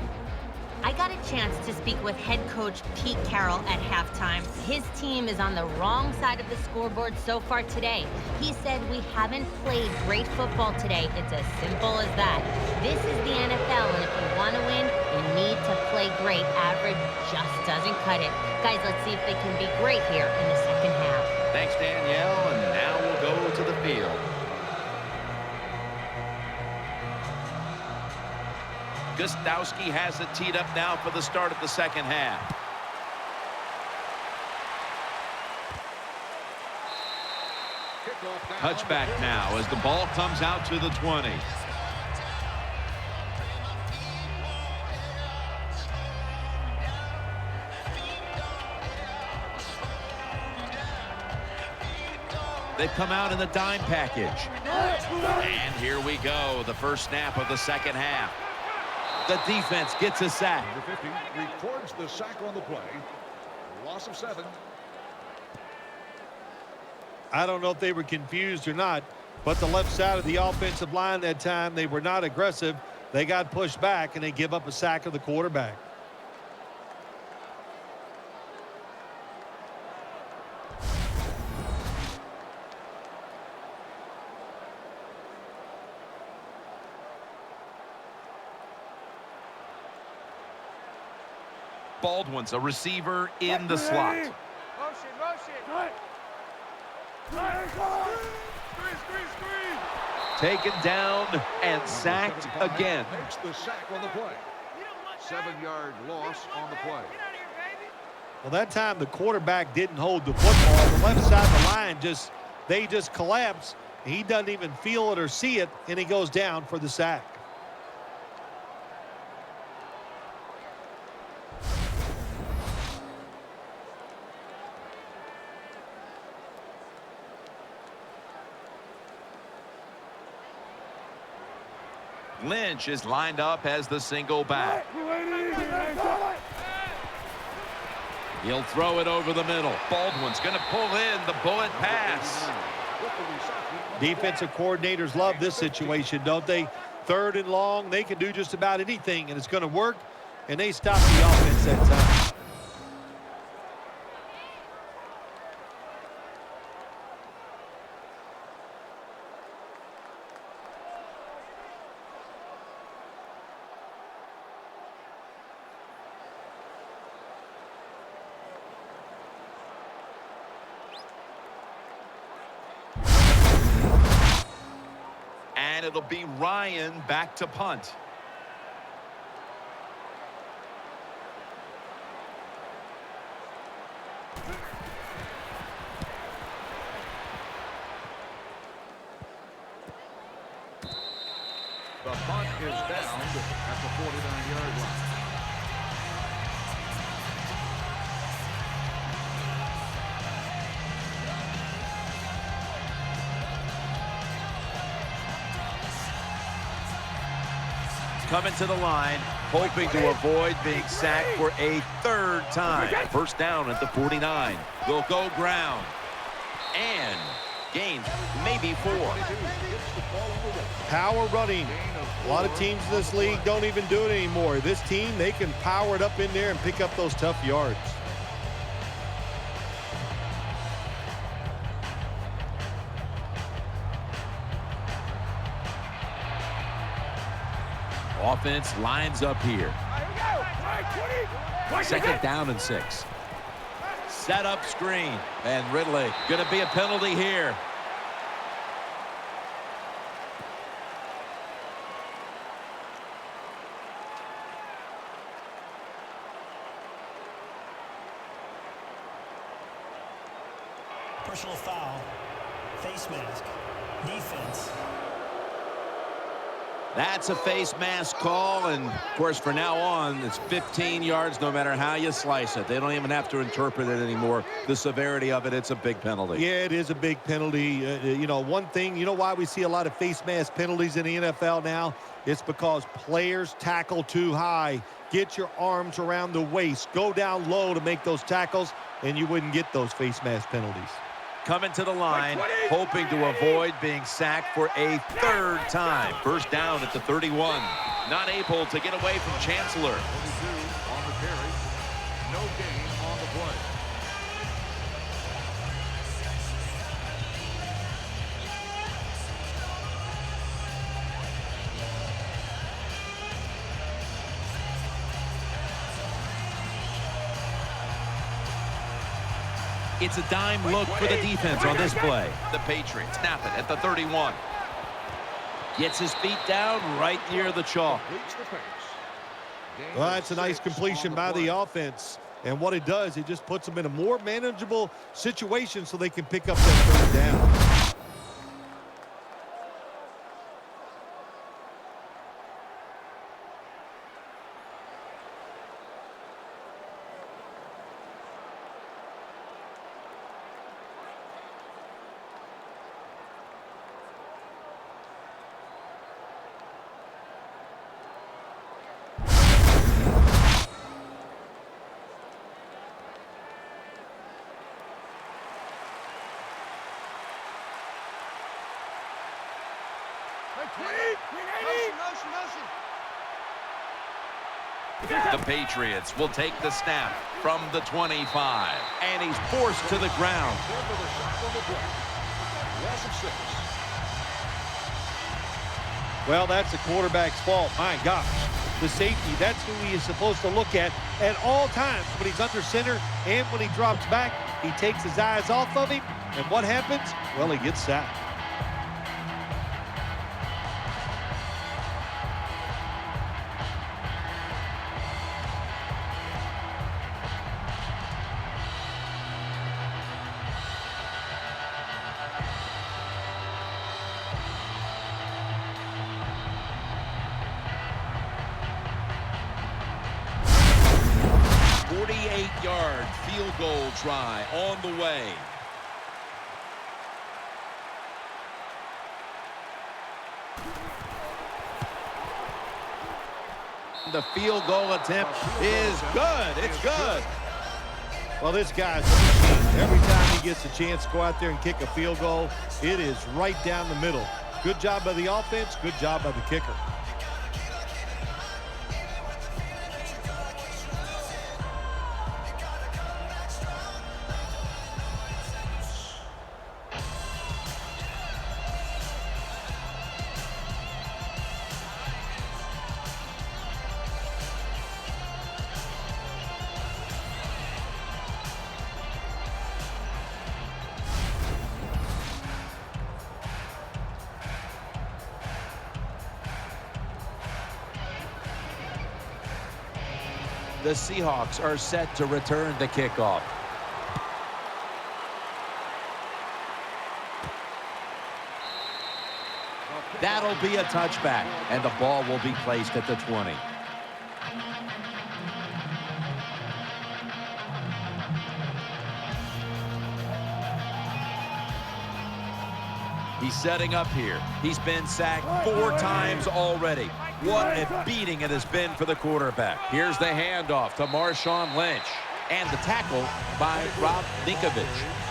I got a chance to speak with head coach Pete Carroll at halftime. His team is on the wrong side of the scoreboard so far today. He said we haven't played great football today. It's as simple as that. This is the NFL, and if you want to win, you need to play great. Average just doesn't cut it. Guys, let's see if they can be great here in the second half. Thanks, Danielle, and now we'll go to the field. Gostowski has it teed up now for the start of the second half. Touchback now as the ball comes out to the 20. They've come out in the dime package. And here we go, the first snap of the second half. The defense gets a sack. Number 50 records the sack on the play. Loss of 7. I don't know if they were confused or not, but the left side of the offensive line that time, they were not aggressive. They got pushed back, and they give up a sack of the quarterback. Baldwin's a receiver in the slot. Taken down and sacked again. Makes the sack on the play. 7-yard loss on the play. Well, that time the quarterback didn't hold the football. The left side of the line they just collapse. He doesn't even feel it or see it, and he goes down for the sack. Lynch is lined up as the single back. He'll throw it over the middle. Baldwin's going to pull in the bullet pass. Defensive coordinators love this situation, don't they? 3rd and long, they can do just about anything, and it's going to work. and they stopped the offense that time. And it'll be Ryan back to punt. The punt is down at the 49-yard line. Coming to the line, hoping to avoid being sacked for a third time. First down at the 49. They'll go ground. And gained maybe 4. Power running. A lot of teams in this league don't even do it anymore. This team, they can power it up in there and pick up those tough yards. Offense lines up here. Second down and 6. Set up screen. And Ridley, going to be a penalty here. Personal foul. Face mask. Defense. That's a face mask call, and of course from now on it's 15 yards no matter how you slice it. They don't even have to interpret it anymore. The severity of it, it's a big penalty. Yeah, it is a big penalty. You know, one thing, you know why we see a lot of face mask penalties in the NFL now? It's because players tackle too high. Get your arms around the waist. Go down low to make those tackles, and you wouldn't get those face mask penalties. Coming to the line, hoping to avoid being sacked for a third time. First down at the 31. Not able to get away from Chancellor. 22 on the carry. No gain on the play. It's a dime look for the defense on this play. The Patriots snap it at the 31. Gets his feet down right near the chalk. Well, that's a nice completion by the offense. And what it does, it just puts them in a more manageable situation so they can pick up that third down. The Patriots will take the snap from the 25. And he's forced to the ground. Well, that's the quarterback's fault. My gosh. The safety, that's who he is supposed to look at all times. When he's under center and when he drops back, he takes his eyes off of him. And what happens? Well, he gets sacked. Yard field goal try on the way. The field goal attempt is good. It's good. Well, this guy's a machine. Every time he gets a chance to go out there and kick a field goal, it is right down the middle. Good job by the offense. Good job by the kicker. The Seahawks are set to return the kickoff. That'll be a touchback, and the ball will be placed at the 20. He's setting up here. He's been sacked 4 times already. What a beating it has been for the quarterback. Here's the handoff to Marshawn Lynch. And the tackle by Rob Ninkovich.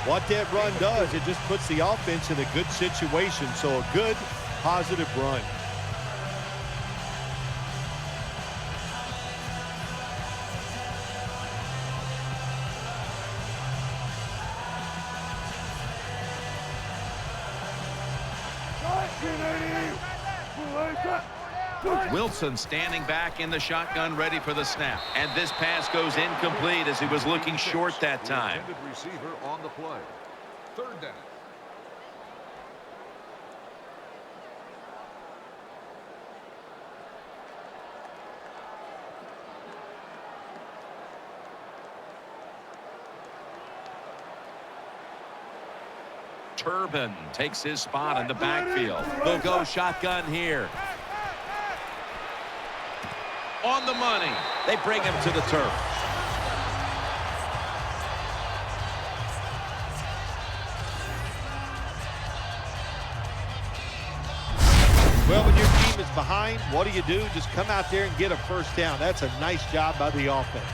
What that run does, it just puts the offense in a good situation. So a good, positive run. Wilson standing back in the shotgun, ready for the snap. And this pass goes incomplete as he was looking short that time. Receiver on the play. Third down. Turbin takes his spot in the backfield. They'll go shotgun here. On the money. They bring him to the turf. Well, when your team is behind, what do? Just come out there and get a first down. That's a nice job by the offense.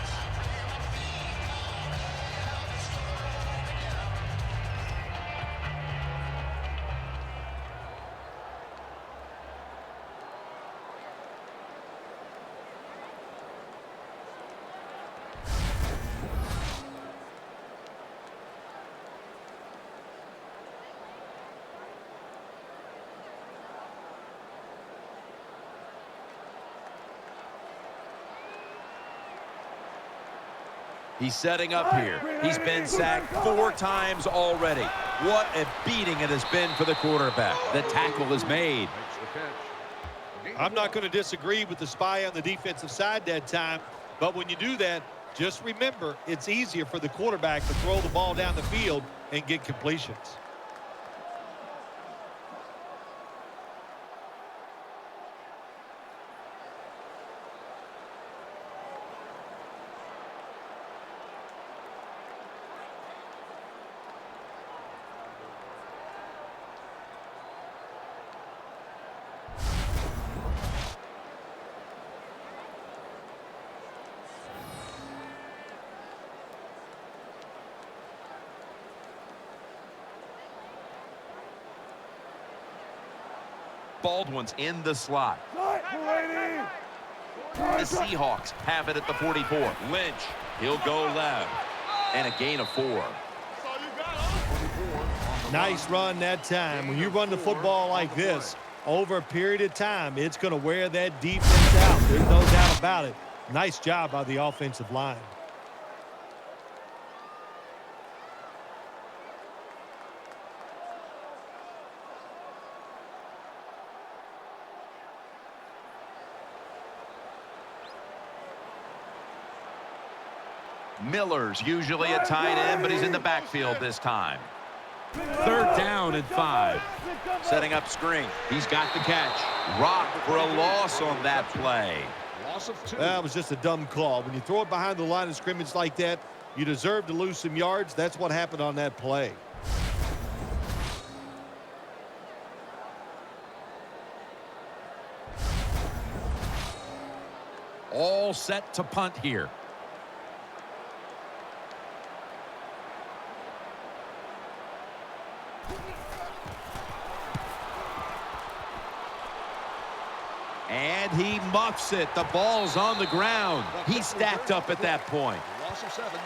He's setting up here. He's been sacked 4 times already. What a beating it has been for the quarterback. The tackle is made. I'm not going to disagree with the spy on the defensive side that time, but when you do that, just remember it's easier for the quarterback to throw the ball down the field and get completions. Baldwin's in the slot. The Seahawks have it at the 44. Lynch, he'll go left. And a gain of 4. Nice run that time. When you run the football like this, over a period of time, it's going to wear that defense out. There's no doubt about it. Nice job by the offensive line. Miller's usually a tight end, but he's in the backfield this time. 3rd down and 5. Setting up screen. He's got the catch. Rock for a loss on that play. Loss of 2. That was just a dumb call. When you throw it behind the line of scrimmage like that, you deserve to lose some yards. That's what happened on that play. All set to punt here. And he muffs it. The ball's on the ground. He's stacked up at that point. Loss of 7.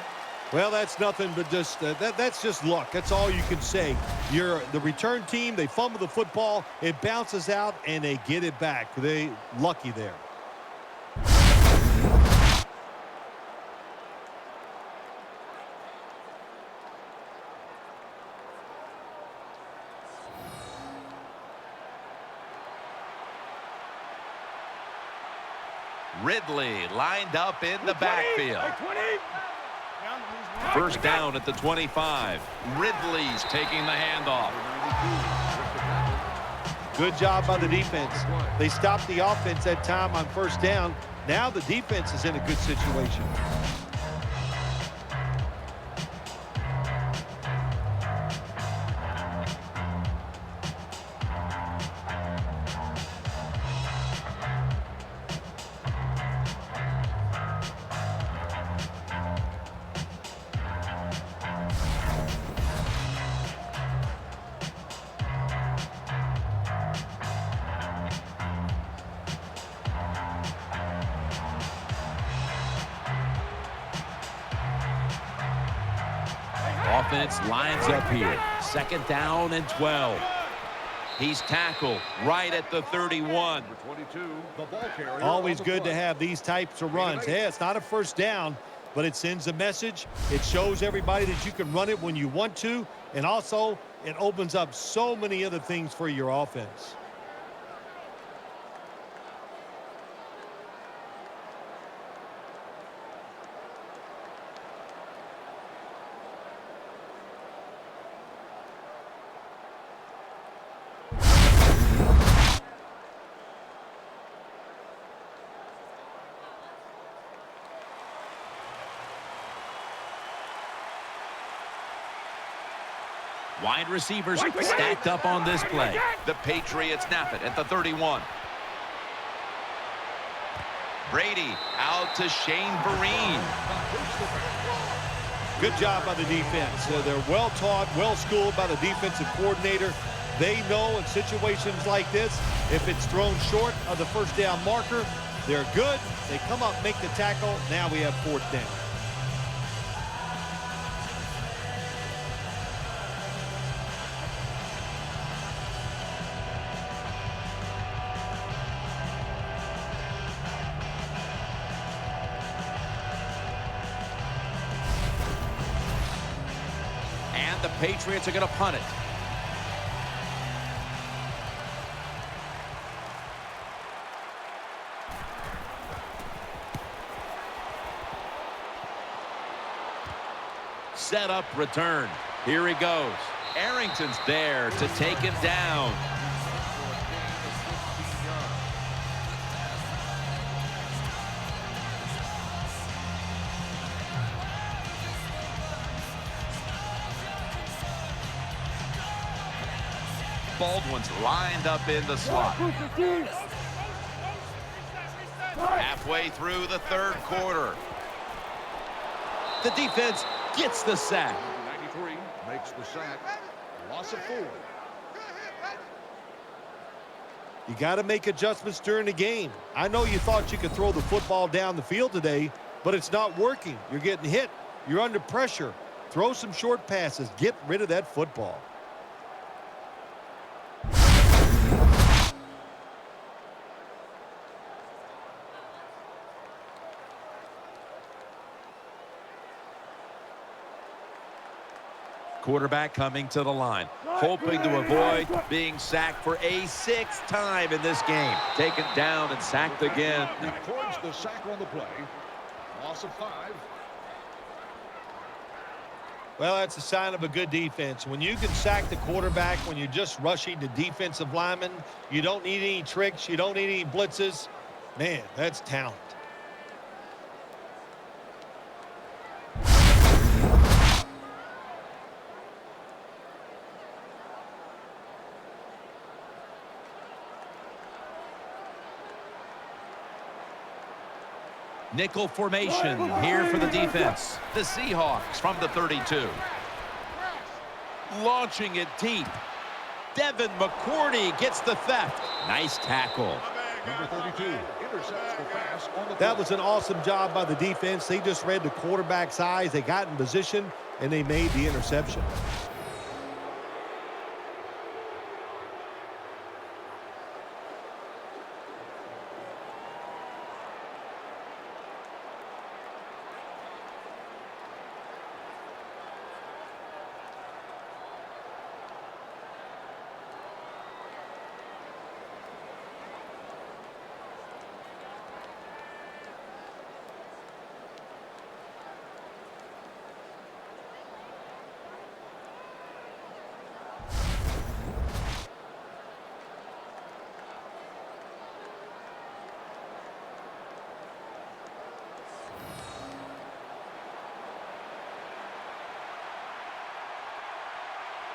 Well, that's nothing but just that's just luck. That's all you can say. You're the return team. They fumble the football. It bounces out, and they get it back. They lucky there. Ridley lined up in the backfield. First down at the 25. Ridley's taking the handoff. Good job by the defense. They stopped the offense that time on first down. Now the defense is in a good situation. Offense lines up here. Second down and 12. He's tackled right at the 31. Always good to have these types of runs. Hey, it's not a first down, but it sends a message. It shows everybody that you can run it when you want to, and also it opens up so many other things for your offense. Wide receivers stacked up on this play. The Patriots snap it at the 31. Brady out to Shane Vereen. Good job by the defense. They're well-taught, well-schooled by the defensive coordinator. They know in situations like this, if it's thrown short of the first down marker, they're good. They come up, make the tackle. Now we have fourth down. The Patriots are going to punt it. Set up, return. Here he goes. Arrington's there to take him down. Baldwin's lined up in the slot. Halfway through the third quarter. The defense gets the sack. 93 makes the sack. Loss of 4. You got to make adjustments during the game. I know you thought you could throw the football down the field today, but it's not working. You're getting hit. You're under pressure. Throw some short passes. Get rid of that football. Quarterback coming to the line, hoping to avoid being sacked for a 6th time in this game. Taken down and sacked again. Records the sack on the play. Loss of 5. Well, that's a sign of a good defense. When you can sack the quarterback, when you're just rushing the defensive lineman, you don't need any tricks, you don't need any blitzes. Man, that's talent. Nickel formation here for the defense. The Seahawks from the 32. Launching it deep. Devin McCourty gets the theft. Nice tackle. Number 32 intercepts the pass on the That was an awesome job by the defense. They just read the quarterback's eyes. They got in position, and they made the interception.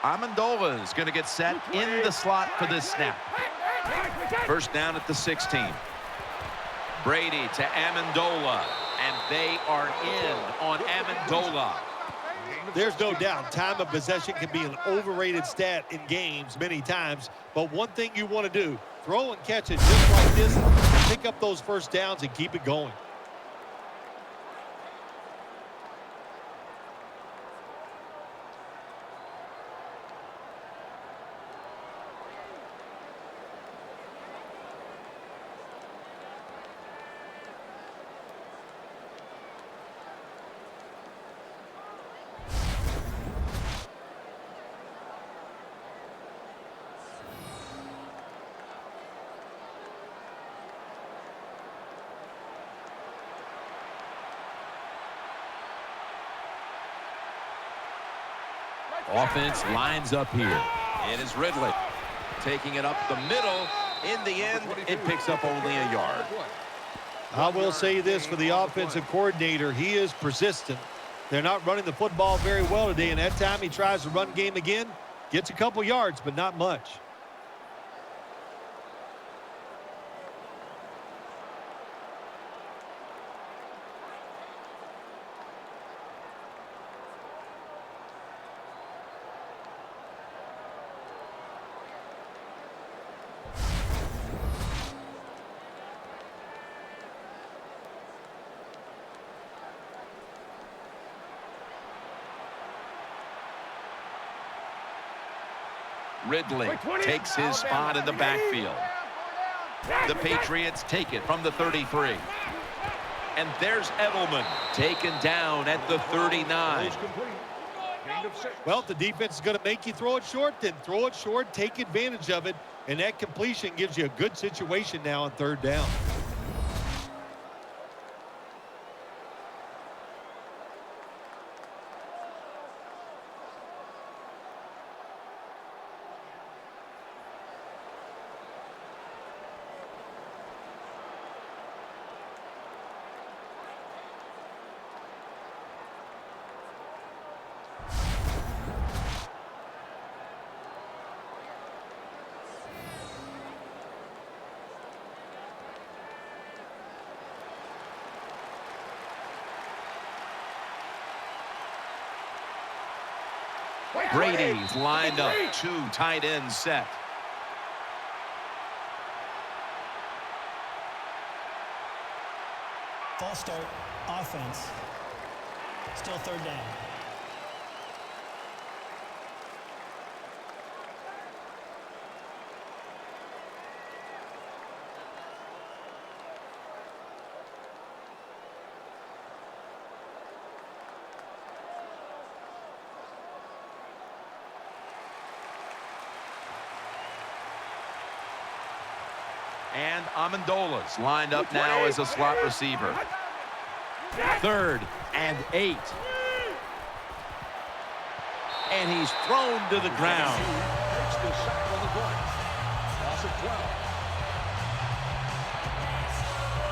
Amendola is going to get set in the slot for this snap. First down at the 16. Brady to Amendola, and they are in on Amendola. There's no doubt time of possession can be an overrated stat in games many times, but one thing you want to do, throw and catch it just like this, pick up those first downs and keep it going. Offense lines up here. It is Ridley taking it up the middle. In the end, it picks up only a yard. I will say this for the offensive coordinator. He is persistent. They're not running the football very well today, and that time he tries to run game again. Gets a couple yards, but not much. Ridley takes his spot in the backfield. The Patriots take it from the 33. And there's Edelman taken down at the 39. Well, if the defense is going to make you throw it short, then throw it short, take advantage of it, and that completion gives you a good situation now on third down. Brady's lined up, two tight ends set. False start, offense. Still third down. And Amendola's lined up now as a slot receiver. 3rd and 8. And he's thrown to the ground.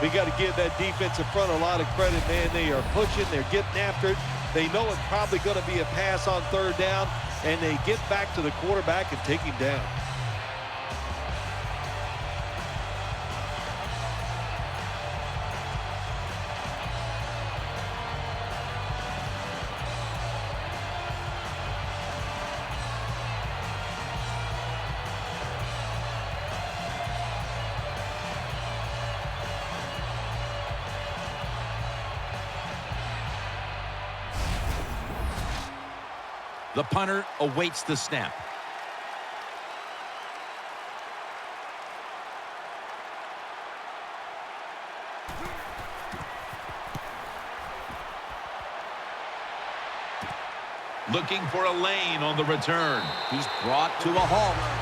We got to give that defensive front a lot of credit, man. They are pushing, they're getting after it. They know it's probably going to be a pass on third down, and they get back to the quarterback and take him down. The punter awaits the snap. Looking for a lane on the return. He's brought to a halt.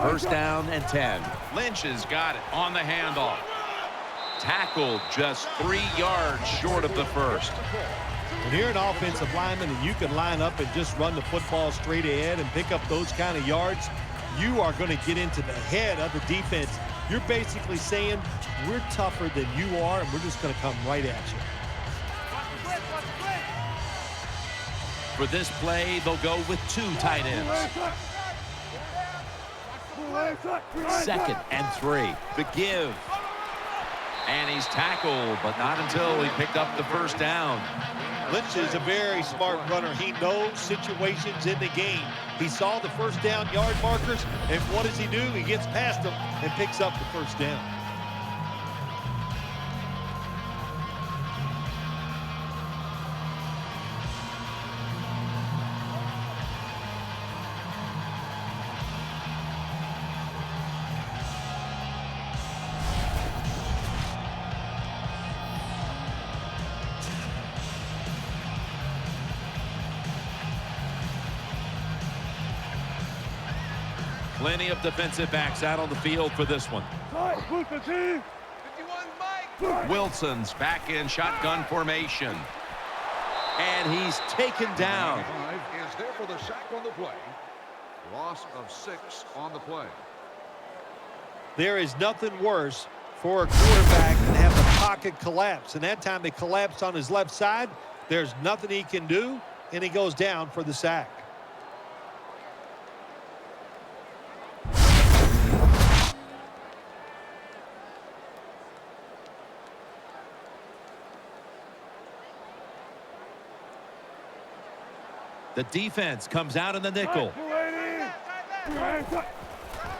First down and 10. Lynch has got it on the handoff. Tackled just 3 yards short of the first. When you're an offensive lineman and you can line up and just run the football straight ahead and pick up those kind of yards, you are going to get into the head of the defense. You're basically saying, we're tougher than you are, and we're just going to come right at you. For this play, they'll go with 2 tight ends. 2nd and 3. The give. And he's tackled, but not until he picked up the first down. Lynch is a very smart runner. He knows situations in the game. He saw the first down yard markers, and what does he do? He gets past them and picks up the first down. Plenty of defensive backs out on the field for this one. Wilson's back in shotgun formation. And he's taken down. Is there for the sack on the play. Loss of 6 on the play. There is nothing worse for a quarterback than have the pocket collapse. And that time it collapsed on his left side. There's nothing he can do, and he goes down for the sack. The defense comes out in the nickel.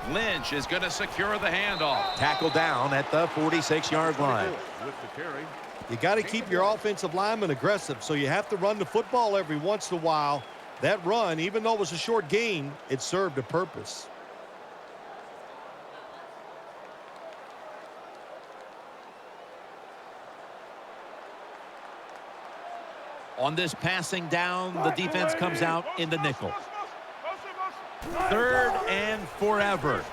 Lynch is going to secure the handoff. Tackle down at the 46-yard line. With the carry. You got to keep your offensive lineman aggressive, so you have to run the football every once in a while. That run, even though it was a short gain, it served a purpose. On this passing down, the defense comes out in the nickel. 3rd and forever.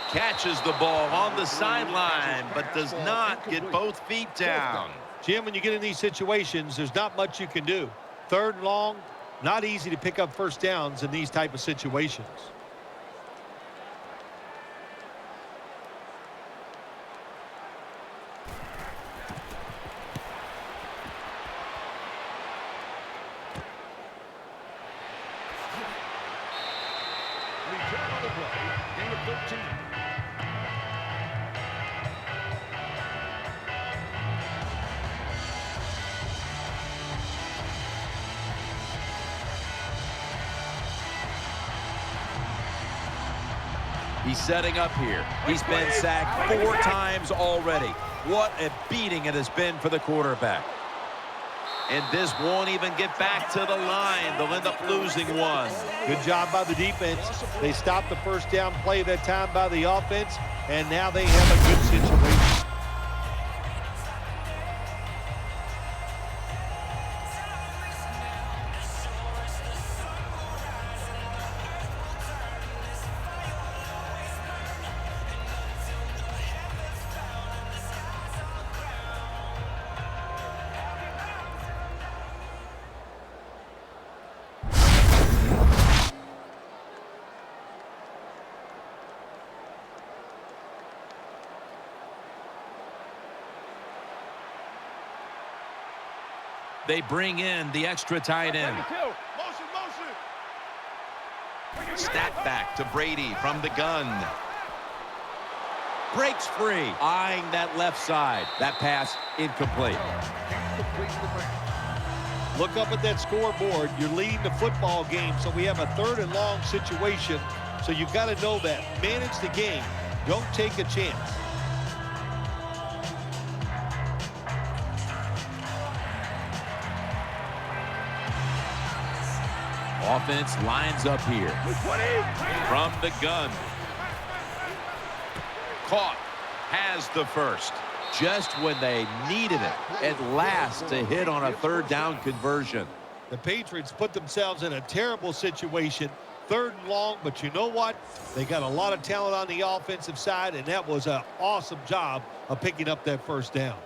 Catches the ball on the sideline, but does not get both feet down. Jim, when you get in these situations, there's not much you can do. 3rd and long, not easy to pick up first downs in these type of situations. Return on the play. Gain of 13. He's setting up here. He's been sacked 4 times already. What a beating it has been for the quarterback. And this won't even get back to the line. They'll end up losing 1. Good job by the defense. They stopped the first down play that time by the offense, and now they have a good situation. They bring in the extra tight end. Snap back to Brady from the gun. Breaks free. Eyeing that left side. That pass incomplete. Look up at that scoreboard. You're leading the football game, so we have a 3rd and long situation. So you've got to know that. Manage the game. Don't take a chance. Offense lines up here. From the gun. Caught. Has the first. Just when they needed it. At last to hit on a 3rd down conversion. The Patriots put themselves in a terrible situation. 3rd and long, but you know what? They got a lot of talent on the offensive side, and that was an awesome job of picking up that first down.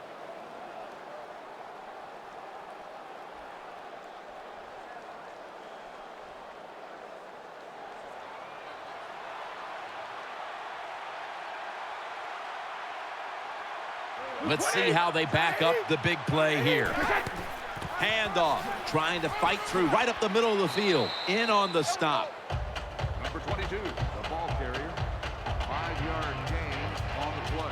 Let's see how they back up the big play here. Handoff, trying to fight through right up the middle of the field. In on the stop. Number 22, the ball carrier. 5-yard gain on the play.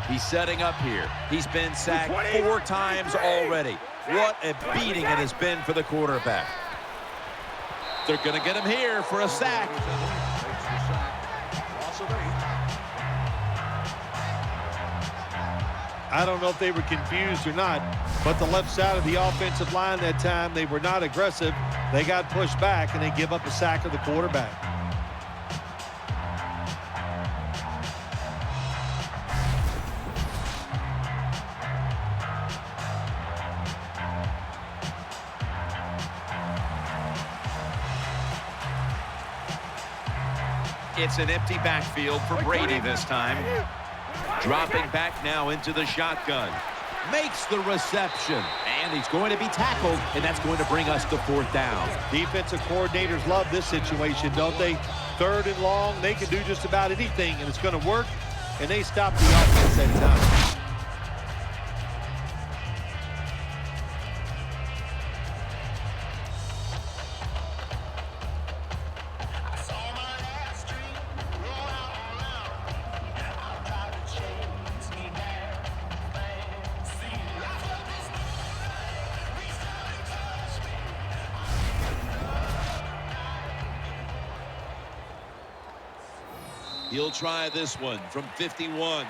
He's setting up here. He's been sacked 4 times already. What a beating it has been for the quarterback. They're going to get him here for a sack. I don't know if they were confused or not, but the left side of the offensive line that time, they were not aggressive. They got pushed back, and they give up a sack of the quarterback. It's an empty backfield for Brady this time. Dropping back now into the shotgun. Makes the reception. And he's going to be tackled, and that's going to bring us to 4th down. Defensive coordinators love this situation, don't they? 3rd and long, they can do just about anything, and it's going to work, and they stop the offense that time. He'll try this one from 51.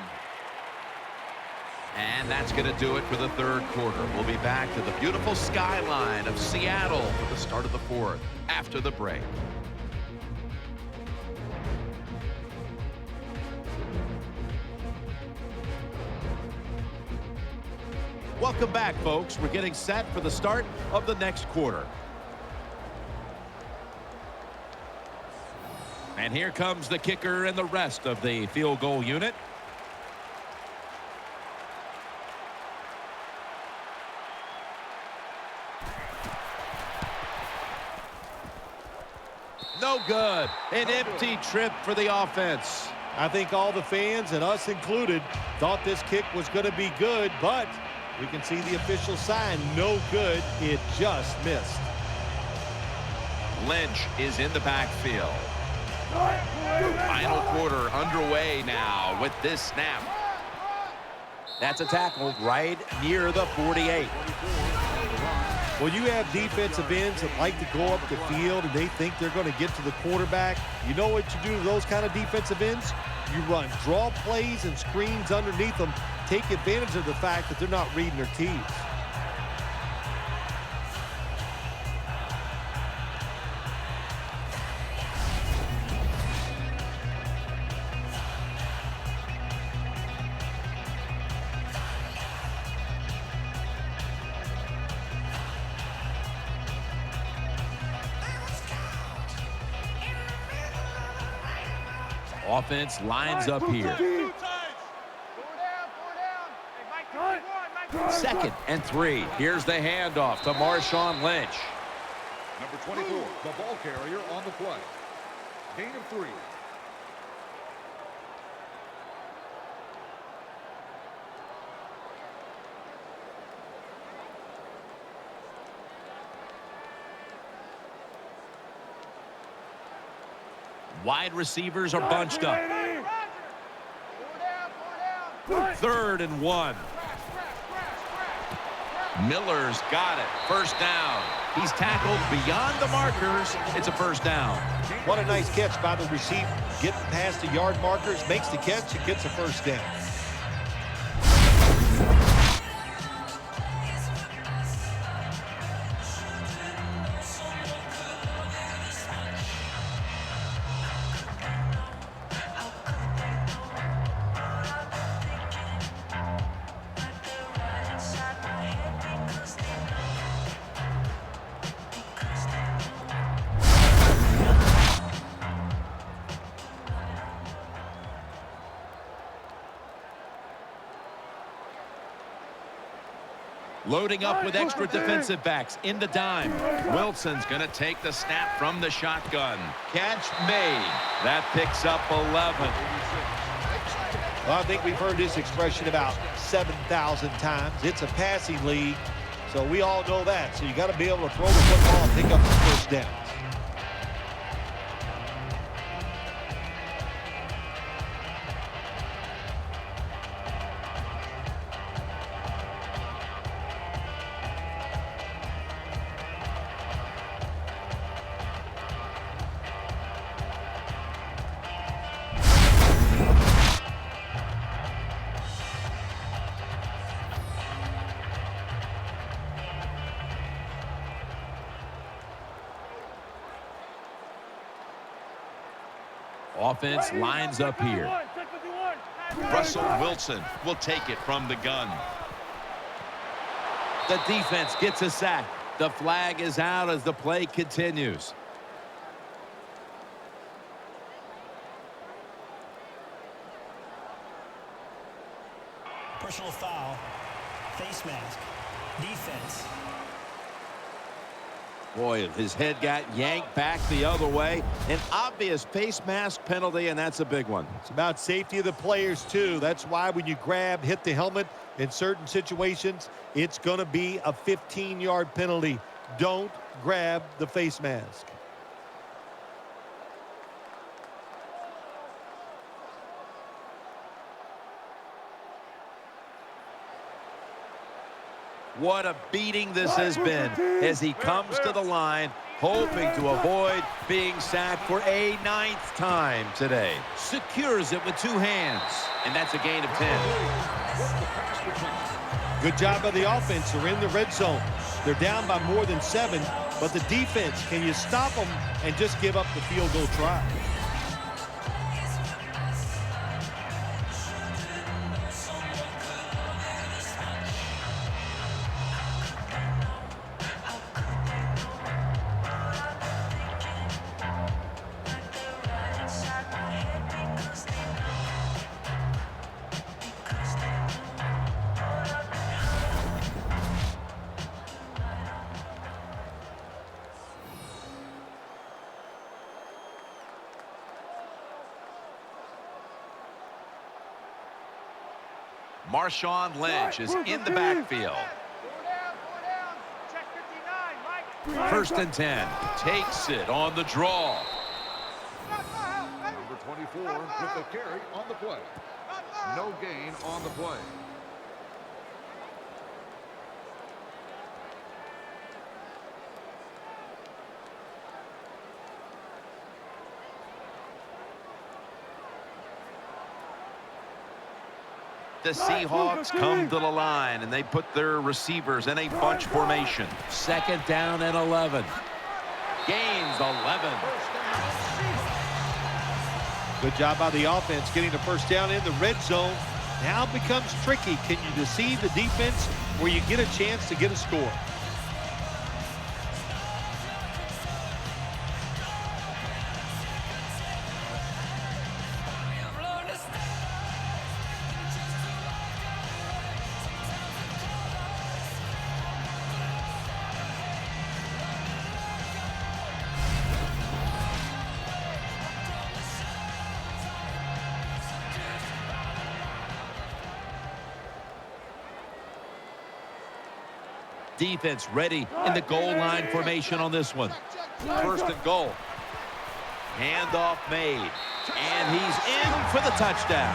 And that's going to do it for the 3rd quarter. We'll be back to the beautiful skyline of Seattle for the start of the 4th after the break. Welcome back, folks. We're getting set for the start of the next quarter. And here comes the kicker and the rest of the field goal unit. No good. An empty trip for the offense. I think all the fans, and us included, thought this kick was going to be good, but we can see the official sign, no good. It just missed. Lynch is in the backfield. Final quarter underway now with this snap. That's a tackle right near the 48. When you have defensive ends that like to go up the field and they think they're going to get to the quarterback, you know what you do to those kind of defensive ends? You run draw plays and screens underneath them. Take advantage of the fact that they're not reading their tees. Offense lines up here. 2nd and 3. Here's the handoff to Marshawn Lynch. Number 24, the ball carrier on the play. Gain of 3. Wide receivers are bunched up. 3rd and 1. Miller's got it. 1st down. He's tackled beyond the markers. It's a 1st down. What a nice catch by the receiver. Getting past the yard markers, makes the catch, and gets a 1st down. Loading up with extra defensive backs in the dime. Wilson's going to take the snap from the shotgun. Catch made. That picks up 11. Well, I think we've heard this expression about 7,000 times. It's a passing league, so we all know that. So you got to be able to throw the football and pick up the first down. Offense lines up here. Russell Wilson will take it from the gun. The defense gets a sack. The flag is out as the play continues. Personal foul. Face mask. Defense. Boy, his head got yanked back the other way. An obvious face mask penalty, and that's a big one. It's about safety of the players, too. That's why when you grab, hit the helmet in certain situations, it's going to be a 15-yard penalty. Don't grab the face mask. What a beating this has been as he comes to the line, hoping to avoid being sacked for a 9th time today. Secures it with 2 hands, and that's a gain of 10. Good job by the offense. They're in the red zone. They're down by more than 7, but the defense, can you stop them and just give up the field goal try? Marshawn Lynch is in the backfield. First and 10. Takes it on the draw. Number 24 with the carry on the play. No gain on the play. The Seahawks come to the line, and they put their receivers in a bunch formation. Second down and 11. Gains 11. Good job by the offense getting the first down in the red zone. Now it becomes tricky. Can you deceive the defense where you get a chance to get a score? Defense ready in the goal line formation on this one. First and goal. Handoff made. And he's in for the touchdown.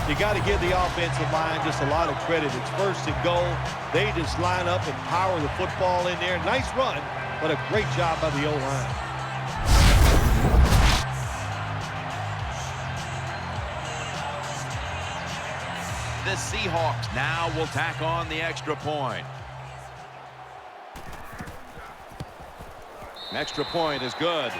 You got to give the offensive line just a lot of credit. It's first and goal. They just line up and power the football in there. Nice run, but a great job by the O-line. The Seahawks now will tack on the extra point. Extra point is good.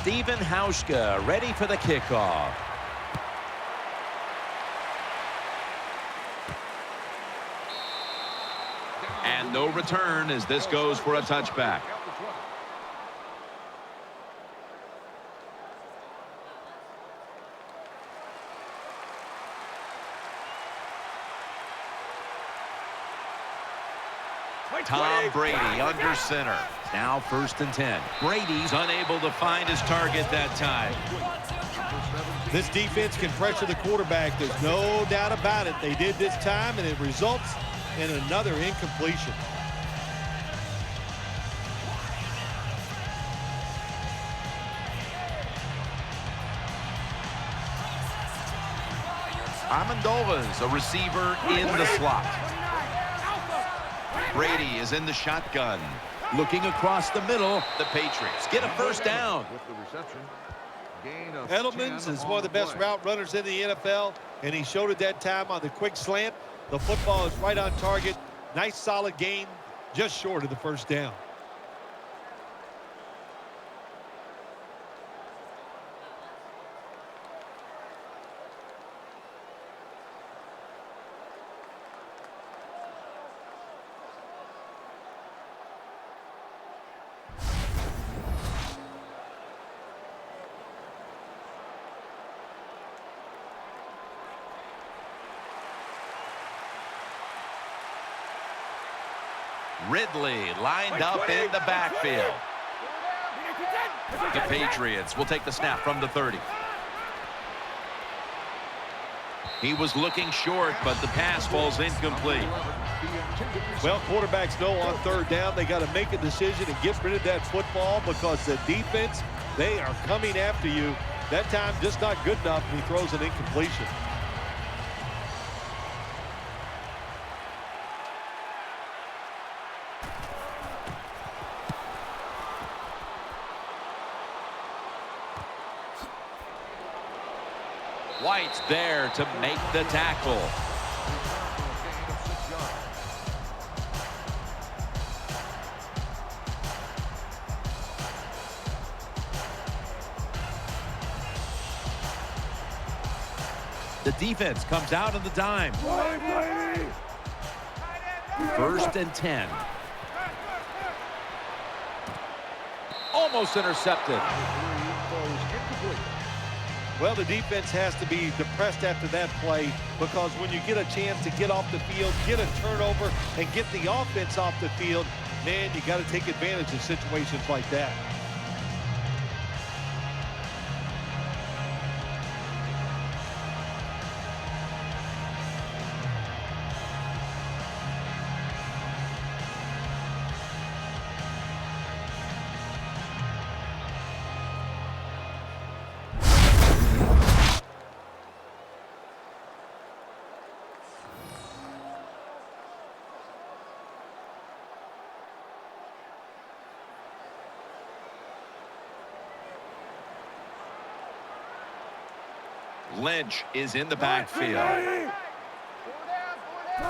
Steven Hauschka ready for the kickoff. And no return as this goes for a touchback. Tom Brady under center. Now 1st and 10. Brady's unable to find his target that time. This defense can pressure the quarterback. There's no doubt about it. They did this time, and it results in another incompletion. Amendola's a receiver in the slot. Brady is in the shotgun. Looking across the middle. The Patriots Get a first down. With the reception. Gain of Edelman's 10 is one of the best play. route runners in the NFL, and he showed it that time on the quick slant. The football is right on target. Nice, solid gain, just short of the first down. Ridley lined up in the backfield. The Patriots will take the snap from the 30. He was looking short, but the pass falls incomplete. Well, quarterbacks know on 3rd down they got to make a decision and get rid of that football because the defense, they are coming after you. That time just not good enough, and he throws an incompletion. White's there to make the tackle. The defense comes out on the dime. 1st and 10. Almost intercepted. Well, the defense has to be depressed after that play because when you get a chance to get off the field, get a turnover, and get the offense off the field, man, you got to take advantage of situations like that. Lynch is in the backfield.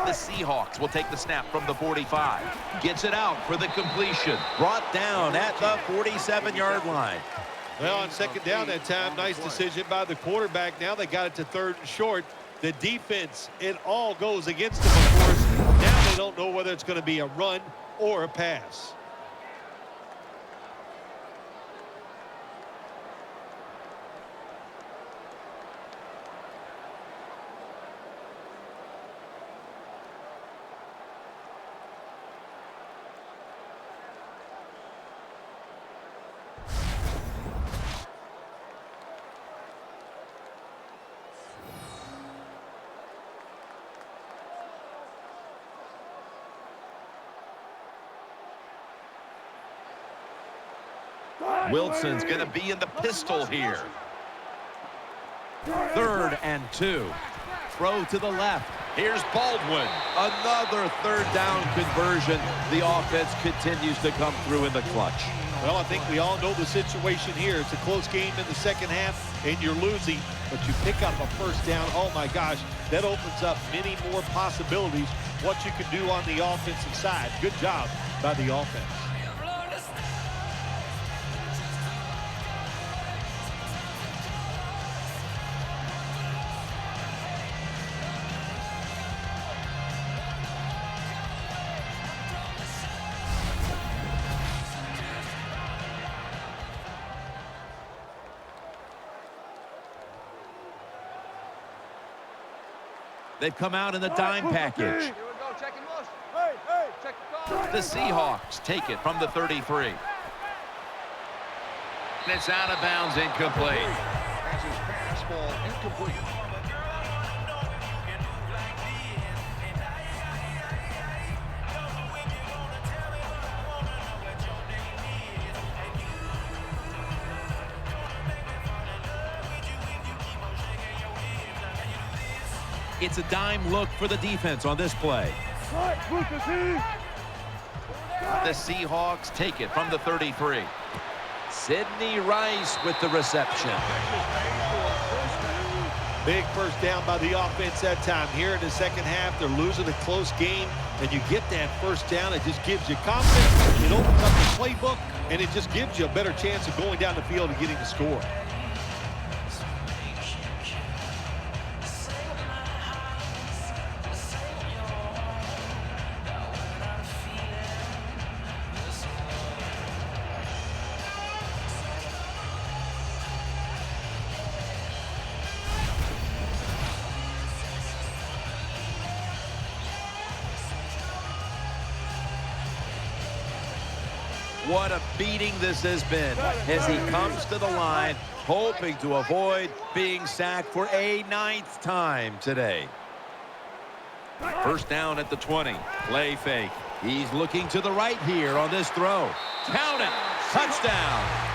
The Seahawks will take the snap from the 45. Gets it out for the completion. Brought down at the 47-yard line. Well, on 2nd down that time, nice decision by the quarterback. Now they got it to 3rd and short. The defense, it all goes against them, of course. Now they don't know whether it's going to be a run or a pass. Wilson's going to be in the pistol here. 3rd and 2. Throw to the left. Here's Baldwin. Another 3rd down conversion. The offense continues to come through in the clutch. Well, I think we all know the situation here. It's a close game in the 2nd half, and you're losing, but you pick up a 1st down. Oh, my gosh, that opens up many more possibilities, what you can do on the offensive side. Good job by the offense. They've come out in the dime package. Here we go. Check and motion. Check the call. The Seahawks take it from the 33. And it's out of bounds, incomplete. As his fastball incomplete. It's a dime look for the defense on this play. The Seahawks take it from the 33. Sidney Rice with the reception. Big first down by the offense that time. Here in the second half, they're losing a close game, and you get that first down. It just gives you confidence. It opens up the playbook, and it just gives you a better chance of going down the field and getting the score. What a beating this has been as he comes to the line, hoping to avoid being sacked for a 9th time today. First down at the 20. Play fake. He's looking to the right here on this throw. Count it. Touchdown.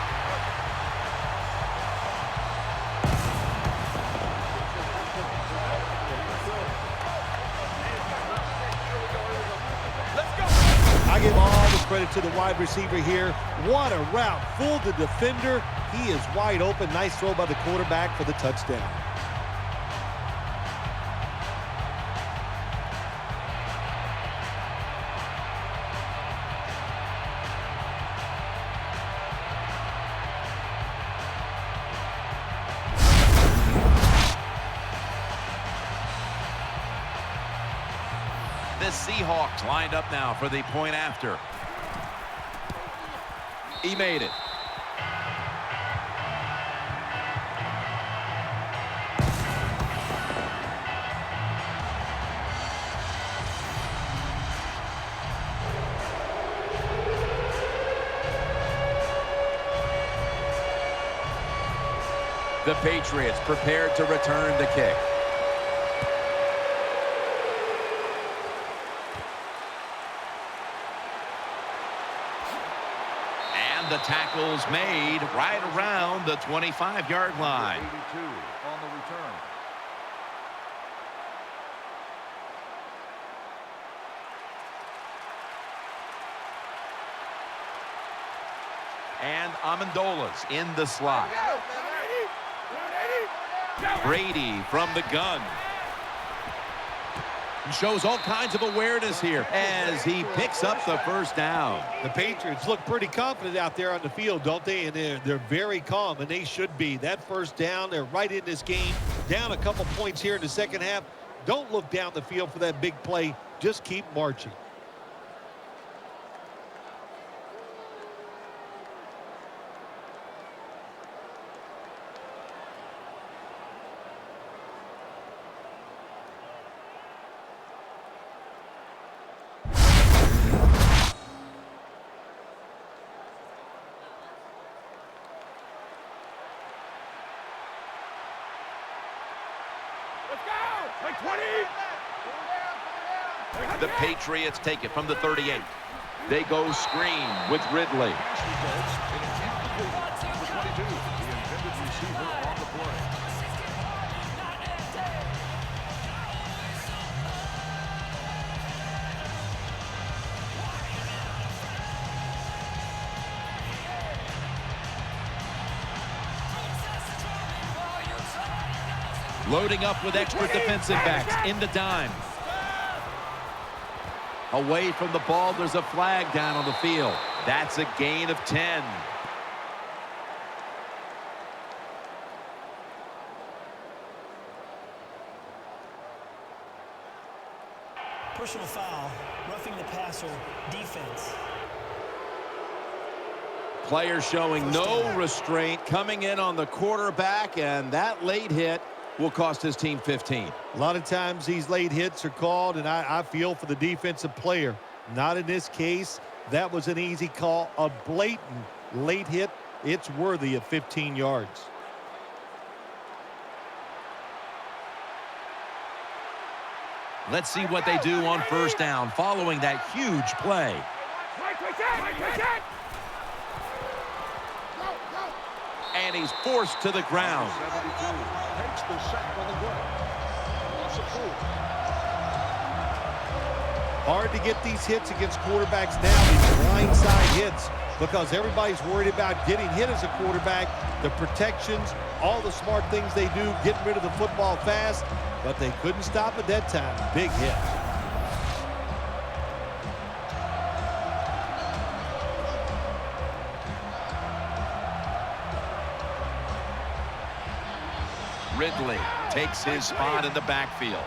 I give all the credit to the wide receiver here. What a route. Fooled the defender. He is wide open. Nice throw by the quarterback for the touchdown. The Seahawks lined up now for the point after. He made it. The Patriots prepared to return the kick. The tackle's made right around the 25-yard line. 82 on the return. And Amendola's in the slot. Brady from the gun. Shows all kinds of awareness here as he picks up the first down. The Patriots look pretty confident out there on the field, don't they? And they're very calm, and they should be. That first down, they're right in this game. Down a couple points here in the second half. Don't look down the field for that big play. Just keep marching. The Patriots take it from the 38. They go screen with Ridley. Loading up with extra defensive backs in the dime. Away from the ball, there's a flag down on the field. That's a gain of 10. Personal foul, roughing the passer, defense. Player showing no restraint coming in on the quarterback, and that late hit will cost his team 15. A lot of times these late hits are called, and I feel for the defensive player. Not in this case. That was an easy call. A blatant late hit. It's worthy of 15 yards. Let's see what they do on first down following that huge play. And he's forced to the ground. 72 takes the sack on the play. Loss of 4. Hard to get these hits against quarterbacks now, these blindside hits, because everybody's worried about getting hit as a quarterback, the protections, all the smart things they do, getting rid of the football fast, but they couldn't stop at that time. Big hit. Ridley takes his spot in the backfield.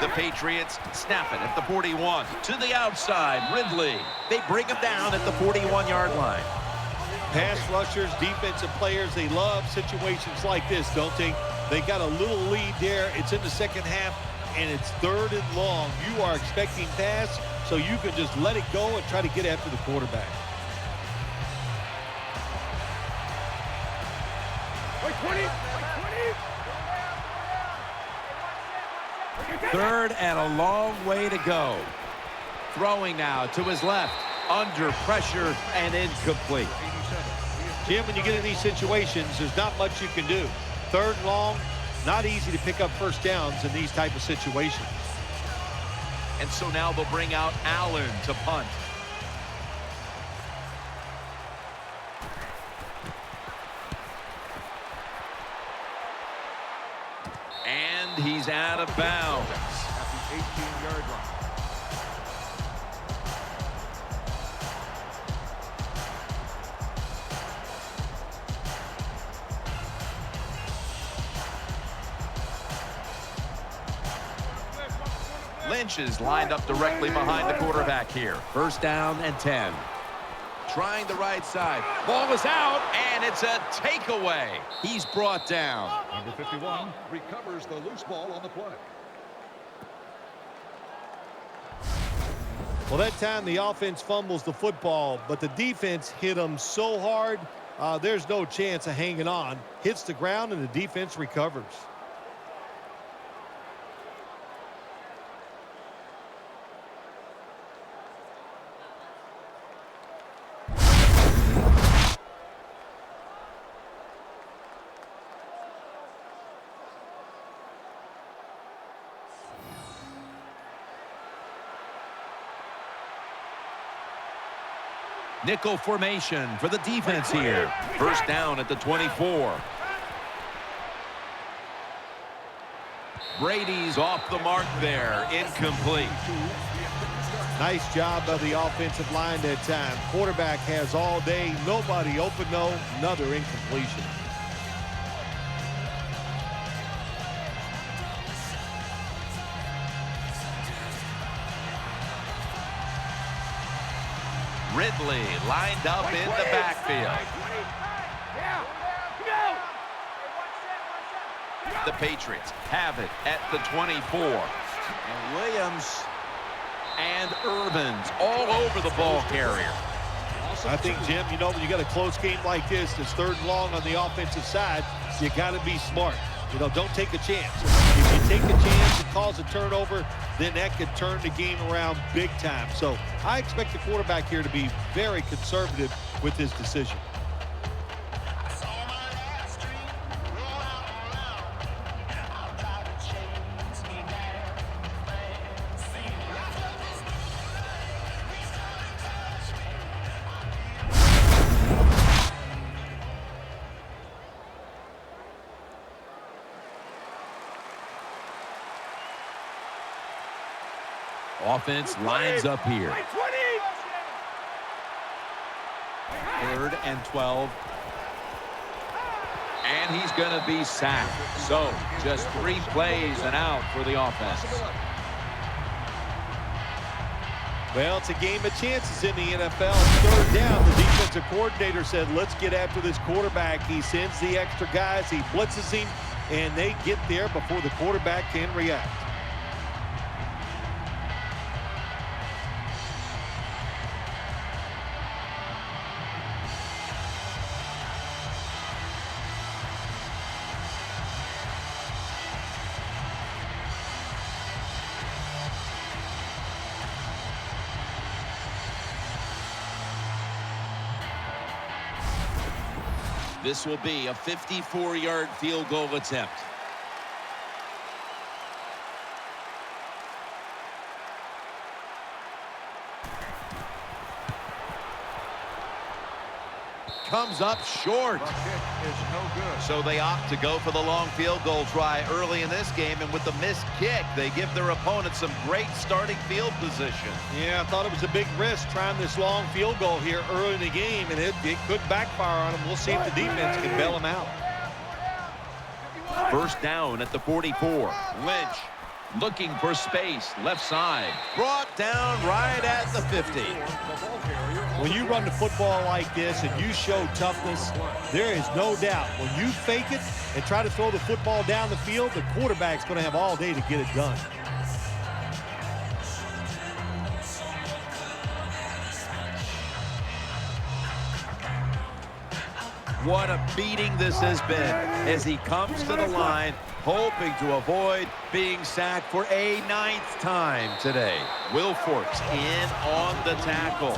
The Patriots snap it at the 41. To the outside, Ridley. They bring him down at the 41-yard line. Pass rushers, defensive players, they love situations like this, don't they? They got a little lead there. It's in the second half, and it's 3rd and long. You are expecting pass, so you can just let it go and try to get after the quarterback. Wait, 20. 3rd and a long way to go. Throwing now to his left. Under pressure and incomplete. Jim, when you get in these situations, there's not much you can do. 3rd and long, not easy to pick up first downs in these type of situations. And so now they'll bring out Allen to punt. And he's out of bounds. At the 18-yard line. Lynch is lined up directly behind the quarterback here. First down and 10. Trying the right side. Ball is out, And it's a takeaway. he's brought down. Number 51 recovers the loose ball on the play. Well, that time the offense fumbles the football, but the defense hit them so hard, there's no chance of hanging on. Hits the ground, and the defense recovers. Nickel formation for the defense here. First down at the 24. Brady's off the mark there. Incomplete. Nice job by the offensive line that time. Quarterback has all day. Nobody open, no. Another incompletion. Ridley lined up in the backfield. The Patriots have it at the 24. And Williams and Irvin's all over the ball carrier. I think, Jim, you know, when you got a close game like this, it's 3rd and long on the offensive side, you got to be smart. You know, don't take a chance. If you take a chance and cause a turnover, then that could turn the game around big time. So I expect the quarterback here to be very conservative with his decision. Offense lines up here. 3rd and 12. And he's going to be sacked. So just 3 plays and out for the offense. Well, it's a game of chances in the NFL. Third down, the defensive coordinator said, let's get after this quarterback. He sends the extra guys, he blitzes him, and they get there before the quarterback can react. This will be a 54-yard field goal attempt. Comes up short. The kick is no good. So they opt to go for the long field goal try early in this game, and with the missed kick, they give their opponent some great starting field position. Yeah, I thought it was a big risk trying this long field goal here early in the game, and it could backfire on them. We'll see if the defense can bail them out. First down at the 44. Lynch looking for space, left side. Brought down right at the 50. When you run the football like this and you show toughness, there is no doubt when you fake it and try to throw the football down the field, the quarterback's going to have all day to get it done. What a beating this has been as he comes to the line, hoping to avoid being sacked for a 9th time today. Wilfork's in on the tackle.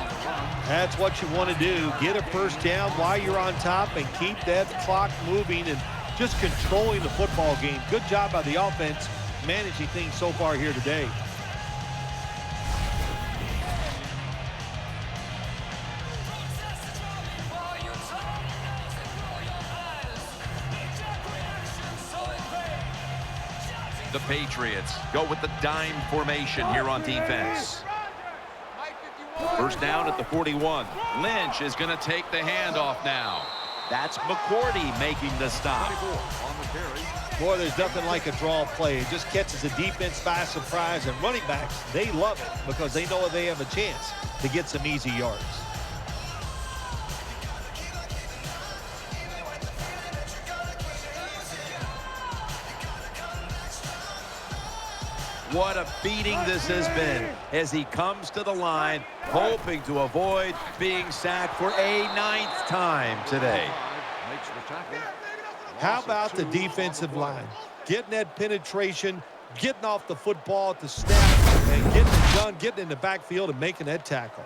That's what you want to do. Get a first down while you're on top and keep that clock moving and just controlling the football game. Good job by the offense managing things so far here today. The Patriots go with the dime formation here on defense. First down at the 41. Lynch is going to take the handoff now. That's McCourty making the stop. On the carry. Boy, there's nothing like a draw play. It just catches the defense by surprise, and running backs, they love it because they know they have a chance to get some easy yards. What a beating this has been as he comes to the line, hoping to avoid being sacked for a 9th time today. Makes the tackle. How about the defensive line? Getting that penetration, getting off the football at the snap, and getting it done, getting in the backfield and making that tackle.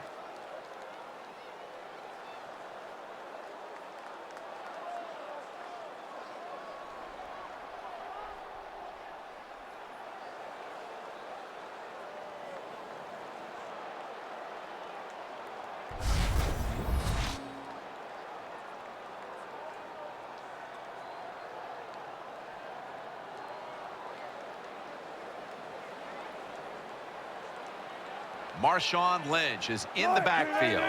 Marshawn Lynch is in the backfield.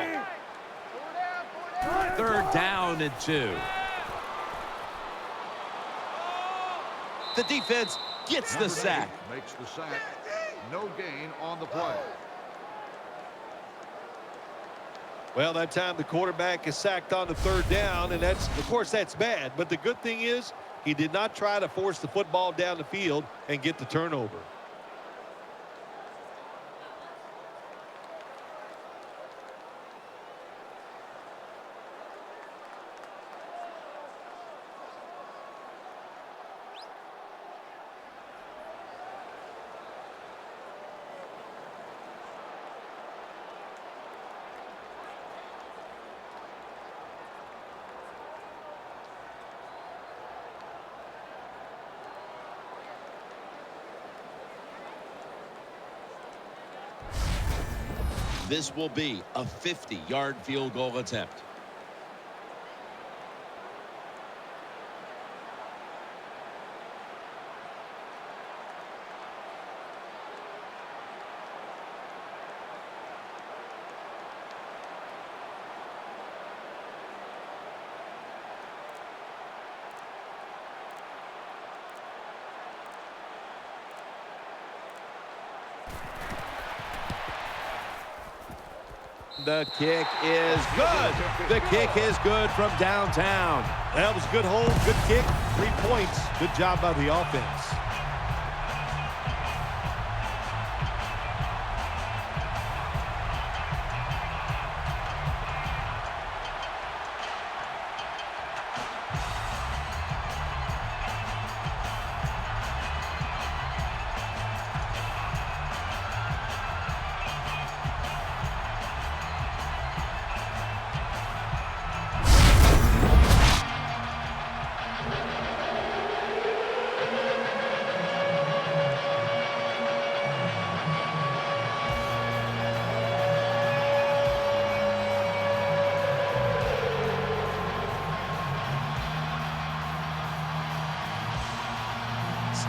3rd down and 2. The defense gets the sack. Makes the sack. No gain on the play. Well, that time the quarterback is sacked on the 3rd down, and that's, of course, that's bad. But the good thing is he did not try to force the football down the field and get the turnover. This will be a 50-yard field goal attempt. the kick is good. The kick is good from downtown. That was a good hold, good kick, 3 points. Good job by the offense.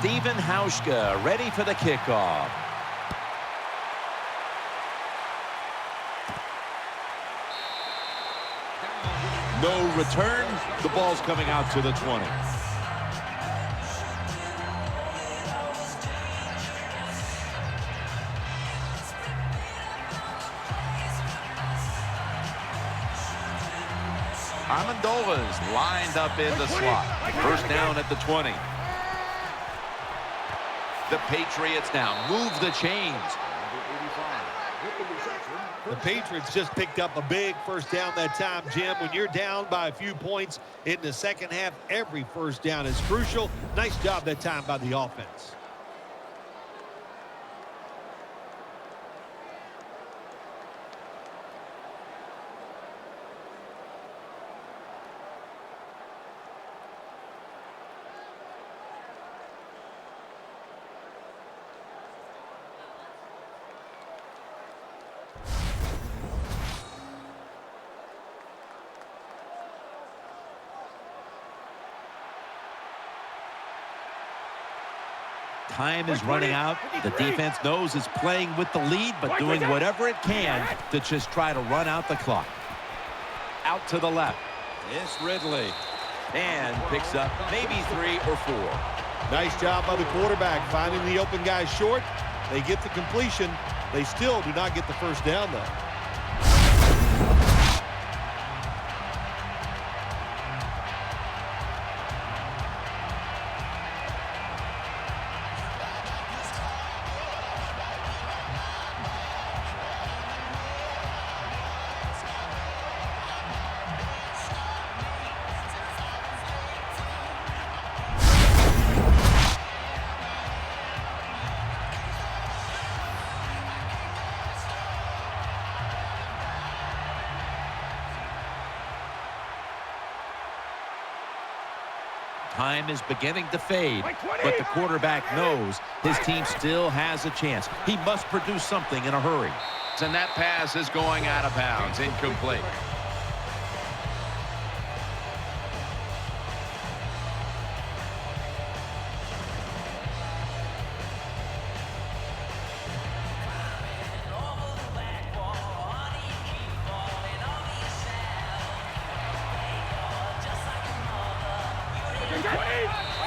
Steven Hauschka ready for the kickoff. No return. The ball's coming out to the 20. Amendola's lined up in the slot. First down at the 20. The Patriots now move the chains. The Patriots just picked up a big first down that time, Jim. When you're down by a few points in the second half, every first down is crucial. Nice job that time by the offense. Time is running out. The defense knows it's playing with the lead, but doing whatever it can to just try to run out the clock. Out to the left. It's Ridley. And picks up maybe 3 or 4. Nice job by the quarterback finding the open guy short. They get the completion. They still do not get the first down, though. Time is beginning to fade, but the quarterback knows his team still has a chance. He must produce something in a hurry. And that pass is going out of bounds, incomplete.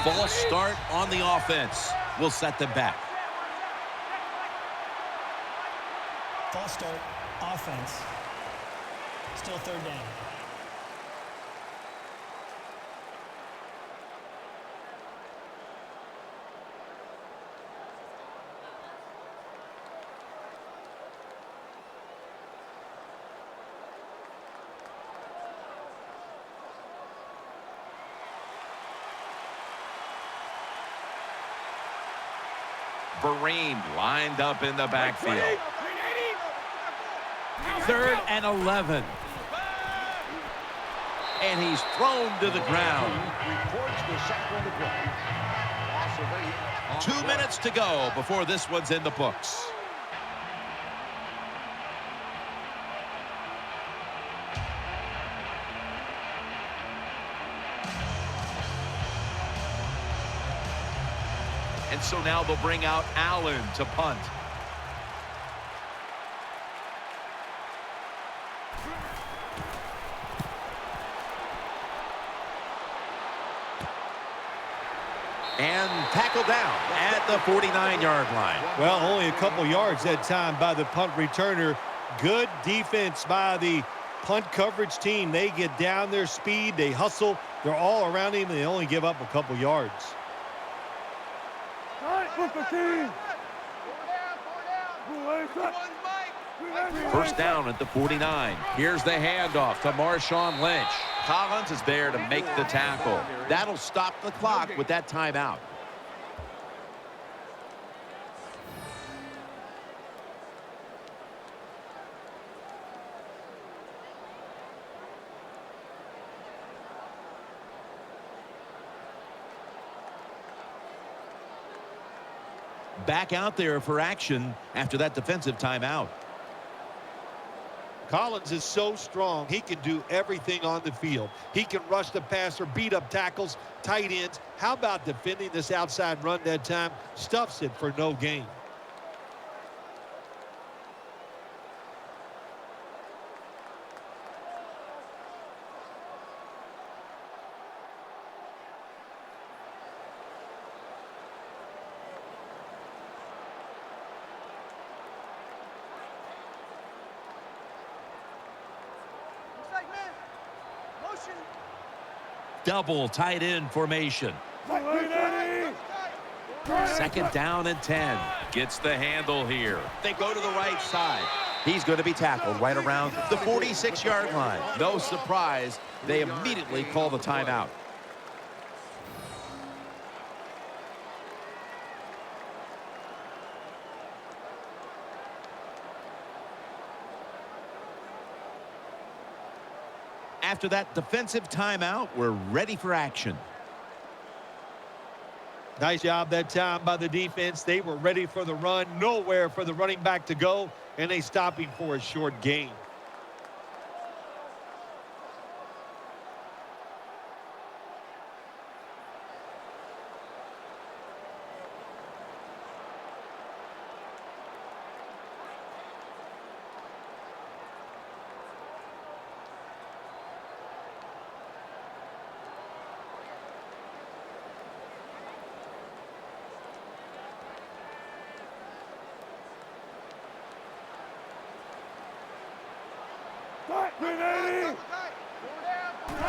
False start on the offense will set them back. False start, offense. Still third down. Vereen lined up in the backfield. 3rd and 11. And he's thrown to the ground. 2 minutes to go before this one's in the books. And so now they'll bring out Allen to punt. And tackled down at the 49-yard line. Well, only a couple yards that time by the punt returner. Good defense by the punt coverage team. They get down their speed. They hustle. They're all around him. They only give up a couple yards. First down at the 49. Here's the handoff to Marshawn Lynch. Collins is there to make the tackle. That'll stop the clock with that timeout. Back out there for action after that defensive timeout. Collins is so strong. He can do everything on the field. He can rush the passer, beat up tackles, tight ends. How about defending this outside run that time? Stuffs it for no gain. Double tight end formation. Second down and 10. Gets the handle here. They go to the right side. He's going to be tackled right around the 46-yard line. No surprise, they immediately call the timeout. After that defensive timeout, we're ready for action. Nice job that time by the defense. They were ready for the run. Nowhere for the running back to go, and they stop him for a short gain.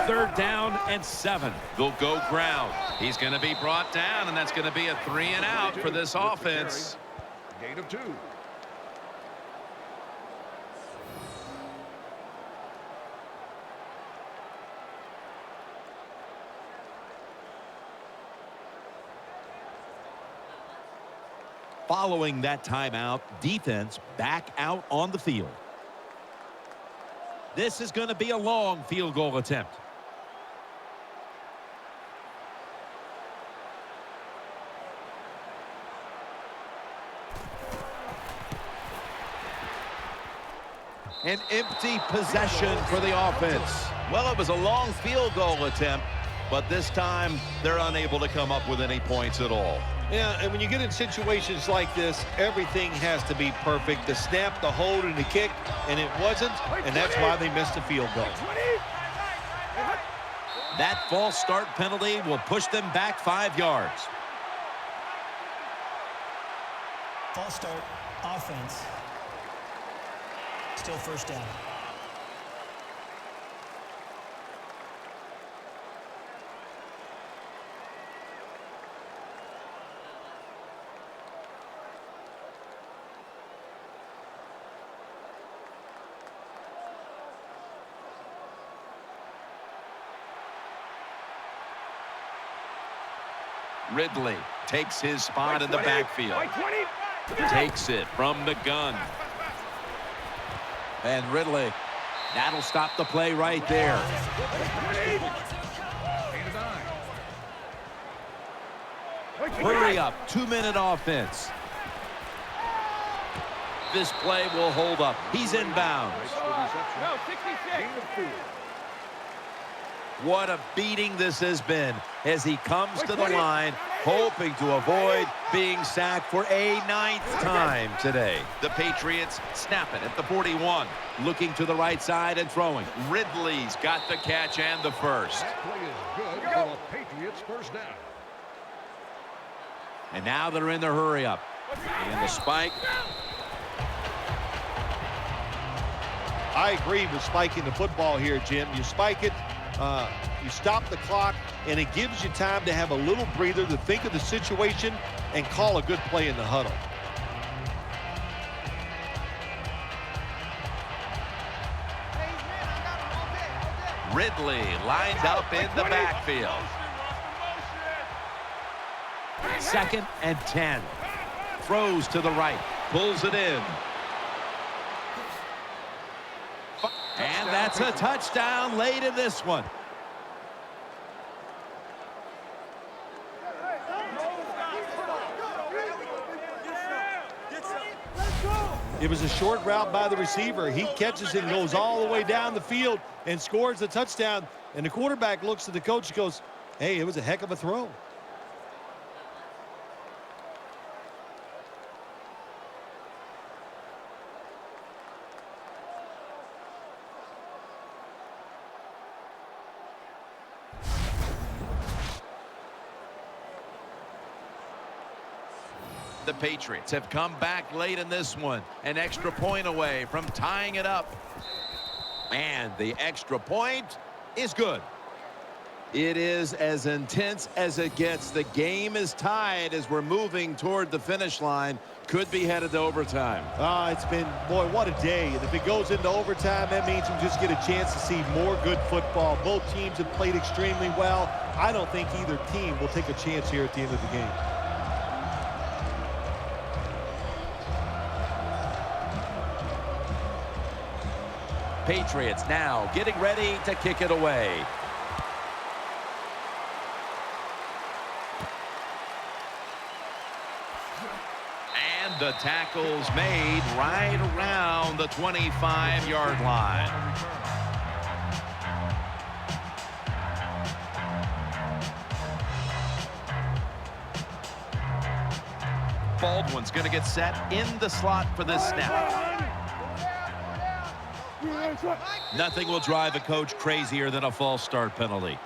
Third down and 7. They'll go ground. He's going to be brought down, and that's going to be a 3 and out for this offense. Gain of 2. Following that timeout, defense back out on the field. This is going to be a long field goal attempt. An empty possession for the offense. Well, it was a long field goal attempt, but this time they're unable to come up with any points at all. Yeah, and when you get in situations like this, everything has to be perfect. The snap, the hold, and the kick, and it wasn't, and that's why they missed the field goal. That false start penalty will push them back 5 yards. False start, offense. Still first down. Ridley takes his spot in the backfield. Takes it from the gun. And Ridley, that'll stop the play right there. Hurry up, 2-minute offense. This play will hold up. He's inbounds. No, 66. What a beating this has been as he comes to the line, hoping to avoid being sacked for a 9th time today. The Patriots snap it at the 41. Looking to the right side and throwing. Ridley's got the catch and the first. That play is good for the Patriots first down. And now they're in the hurry up. And the spike. I agree with spiking the football here, Jim. You spike it, you stop the clock, and it gives you time to have a little breather to think of the situation and call a good play in the huddle. Ridley lined up in the backfield. 2nd and 10. Throws to the right. Pulls it in. And that's a touchdown late in this one. It was a short route by the receiver. He catches it and goes all the way down the field and scores the touchdown. And the quarterback looks at the coach and goes, hey, it was a heck of a throw. The Patriots have come back late in this one. An extra point away from tying it up. And the extra point is good. It is as intense as it gets. The game is tied as we're moving toward the finish line. Could be headed to overtime. It's been, boy, what a day. And if it goes into overtime, that means we just get a chance to see more good football. Both teams have played extremely well. I don't think either team will take a chance here at the end of the game. Patriots now getting ready to kick it away. And the tackle's made right around the 25-yard line. Baldwin's going to get set in the slot for this snap. Nothing will drive a coach crazier than a false start penalty.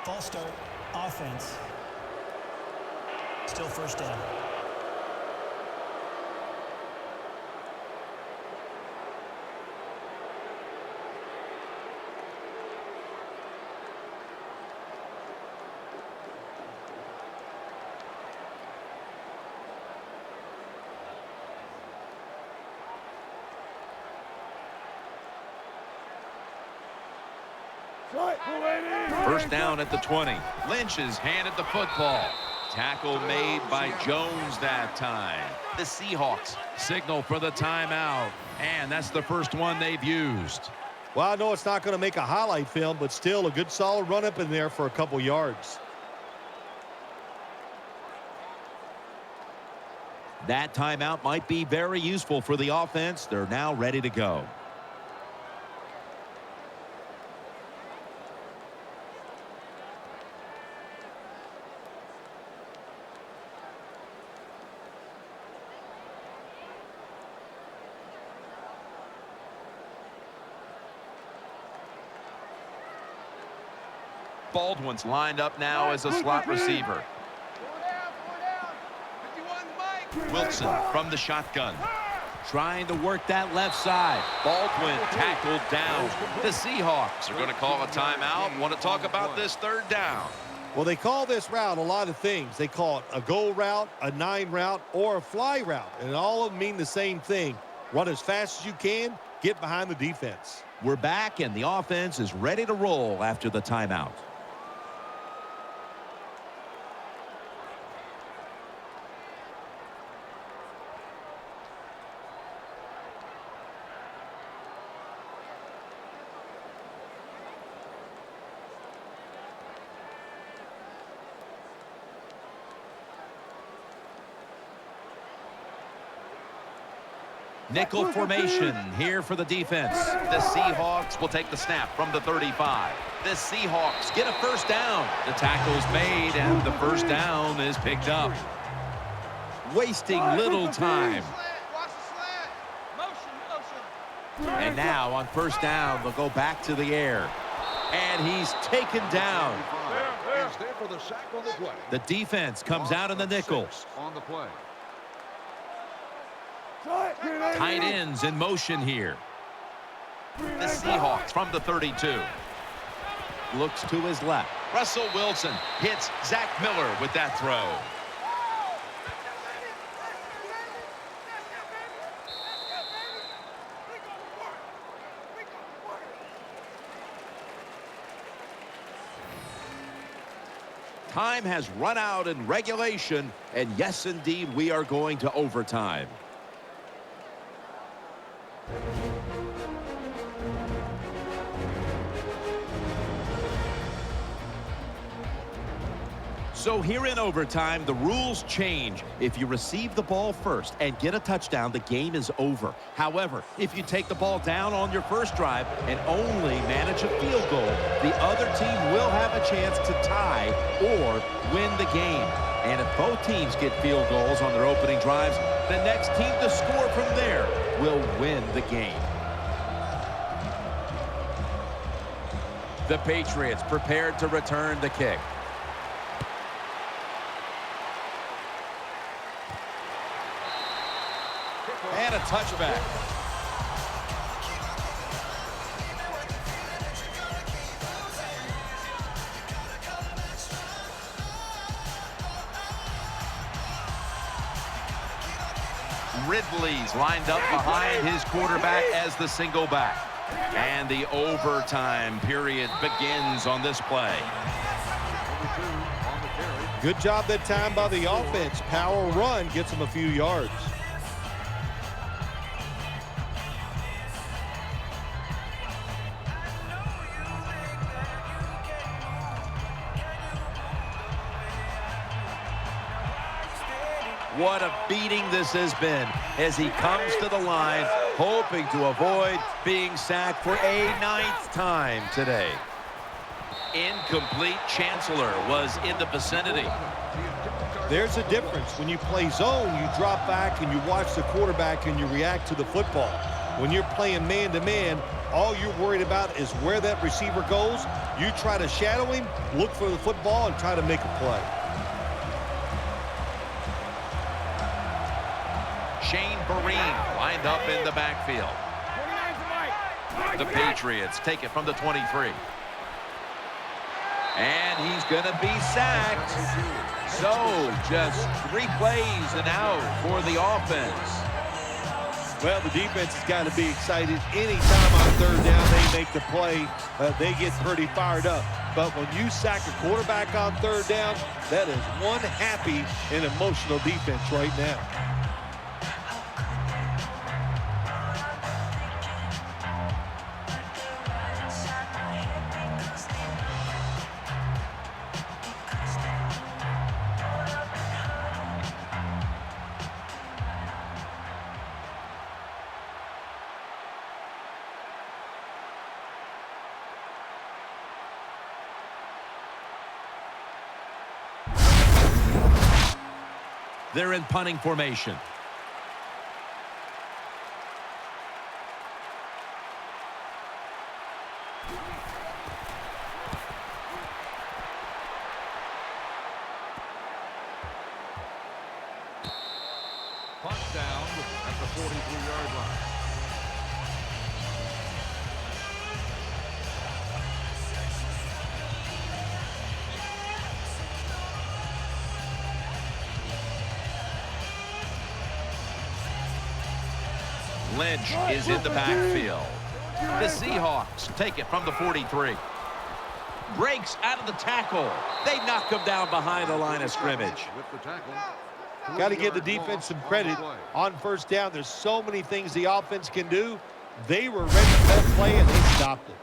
False start, offense. Still first down. First down at the 20. Lynch has handed the football. Tackle made by Jones that time. The Seahawks signal for the timeout, and that's the first one they've used. Well, I know it's not going to make a highlight film, but still a good solid run up in there for a couple yards. That timeout might be very useful for the offense. They're now ready to go. Baldwin's lined up now as a slot receiver. Wilson from the shotgun. Trying to work that left side. Baldwin tackled down. The Seahawks are going to call a timeout. Want to talk about this third down? Well, they call this route a lot of things. They call it a go route, a 9 route, or a fly route. And all of them mean the same thing. Run as fast as you can, get behind the defense. We're back, and the offense is ready to roll after the timeout. Nickel formation here for the defense. The Seahawks will take the snap from the 35. The Seahawks get a first down. The tackle's made, and the first down is picked up. Wasting little time. And now on first down, they'll go back to the air. And he's taken down. Is there for the sack on the play. The defense comes out in the nickel. On the play. Tight ends in motion here. The Seahawks from the 32. Looks to his left. Russell Wilson hits Zach Miller with that throw. Time has run out in regulation, and yes, indeed, we are going to overtime. So here in overtime, the rules change. If you receive the ball first and get a touchdown, the game is over. However, if you take the ball down on your first drive and only manage a field goal, the other team will have a chance to tie or win the game. And if both teams get field goals on their opening drives, the next team to score from there will win the game. The Patriots prepared to return the kick. And a touchback. Ridley's lined up behind his quarterback as the single back. And the overtime period begins on this play. Good job that time by the offense. Power run gets them a few yards. What a beating this has been as he comes to the line, hoping to avoid being sacked for a 9th time today. Incomplete. Chancellor was in the vicinity. There's a difference. When you play zone, you drop back and you watch the quarterback and you react to the football. When you're playing man-to-man, all you're worried about is where that receiver goes. You try to shadow him, look for the football, and try to make a play. Shane Vereen lined up in the backfield. The Patriots take it from the 23. And he's going to be sacked. So just 3 plays and out for the offense. Well, the defense has got to be excited. Anytime on third down they make the play, they get pretty fired up. But when you sack a quarterback on third down, that is one happy and emotional defense right now. They're in punting formation. Punt down at the 43-yard line. Lynch is in the backfield. The Seahawks take it from the 43. Breaks out of the tackle. They knock him down behind the line of scrimmage. With the tackle. Got to give the defense some credit. On first down, there's so many things the offense can do. They were ready for that play, and they stopped it.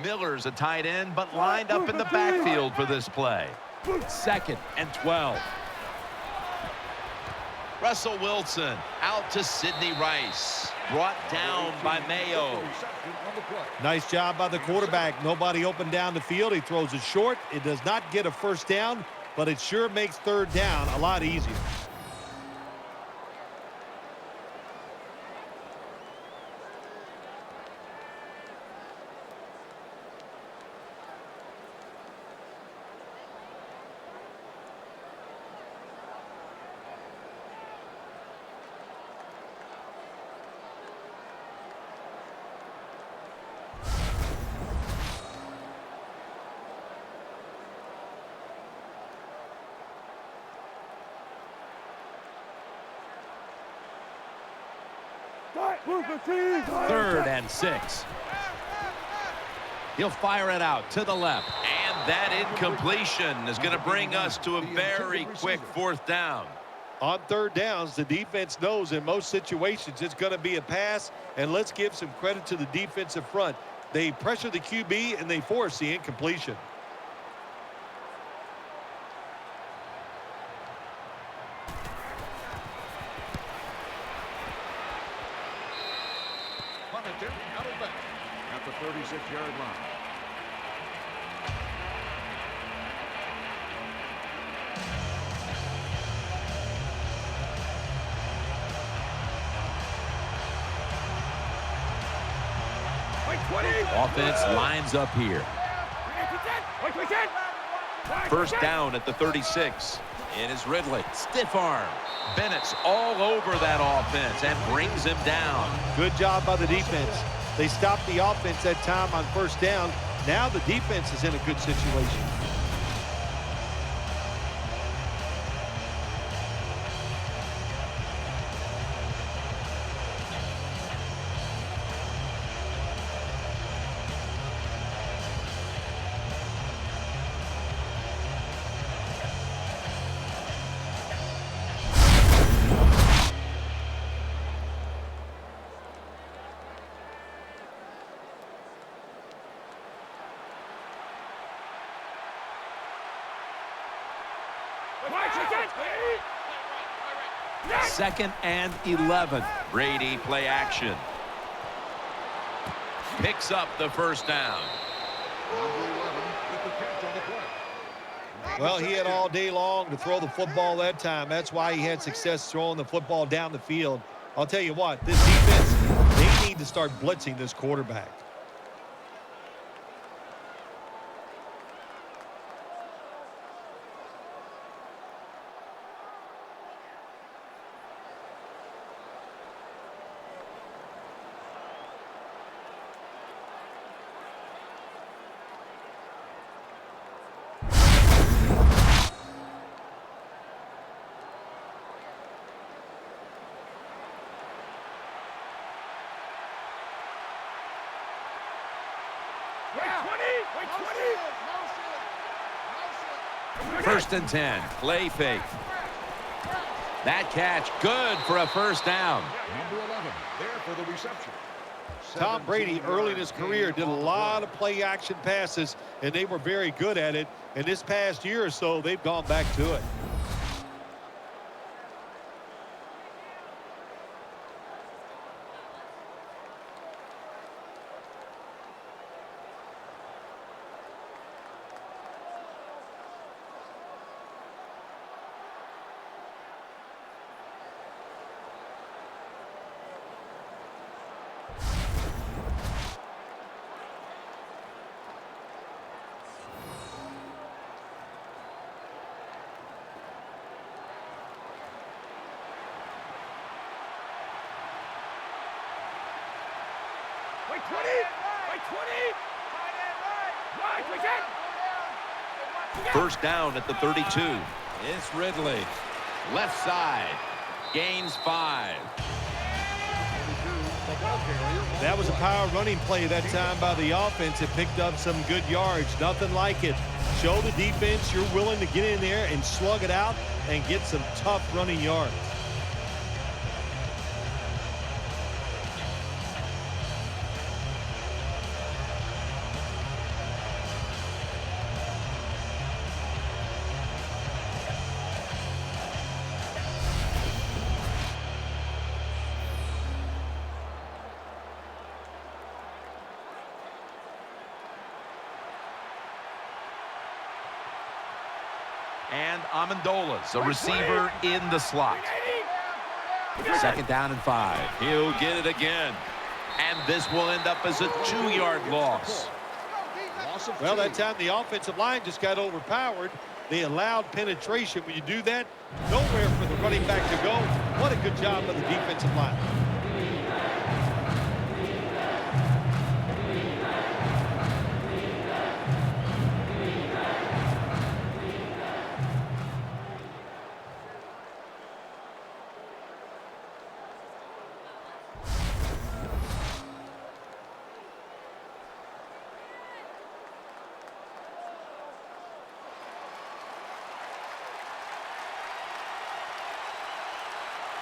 Miller's a tight end, but lined up in the backfield for this play. 2nd and 12. Russell Wilson out to Sidney Rice. Brought down by Mayo. Nice job by the quarterback. Nobody open down the field. He throws it short. It does not get a first down, but it sure makes third down a lot easier. Third and 6. He'll fire it out to the left. And that incompletion is going to bring us to a very quick fourth down. On third downs, the defense knows in most situations it's going to be a pass, and let's give some credit to the defensive front. They pressure the QB, and they force the incompletion. Out of bounds at the 36-yard line. Offense lines up here. First down at the 36. It is Ridley. Stiff arm. Bennett's all over that offense and brings him down. Good job by the defense. They stopped the offense that time on first down. Now the defense is in a good situation. Second and 11. Brady play action. Picks up the first down. Well, he had all day long to throw the football that time. That's why he had success throwing the football down the field. I'll tell you what, this defense, they need to start blitzing this quarterback. First and 10. Play fake. That catch good for a first down. Number 11 there for the reception. Tom Brady, early in his career, did a lot of play action passes, and they were very good at it. And this past year or so, they've gone back to it. First down at the 32. It's Ridley. Left side. Gains 5. That was a power running play that time by the offense. It picked up some good yards. Nothing like it. Show the defense you're willing to get in there and slug it out and get some tough running yards. And Amendola's a receiver in the slot. 2nd down and 5. He'll get it again. And this will end up as a 2-yard loss. Well, that time the offensive line just got overpowered. They allowed penetration. When you do that, nowhere for the running back to go. What a good job by the defensive line.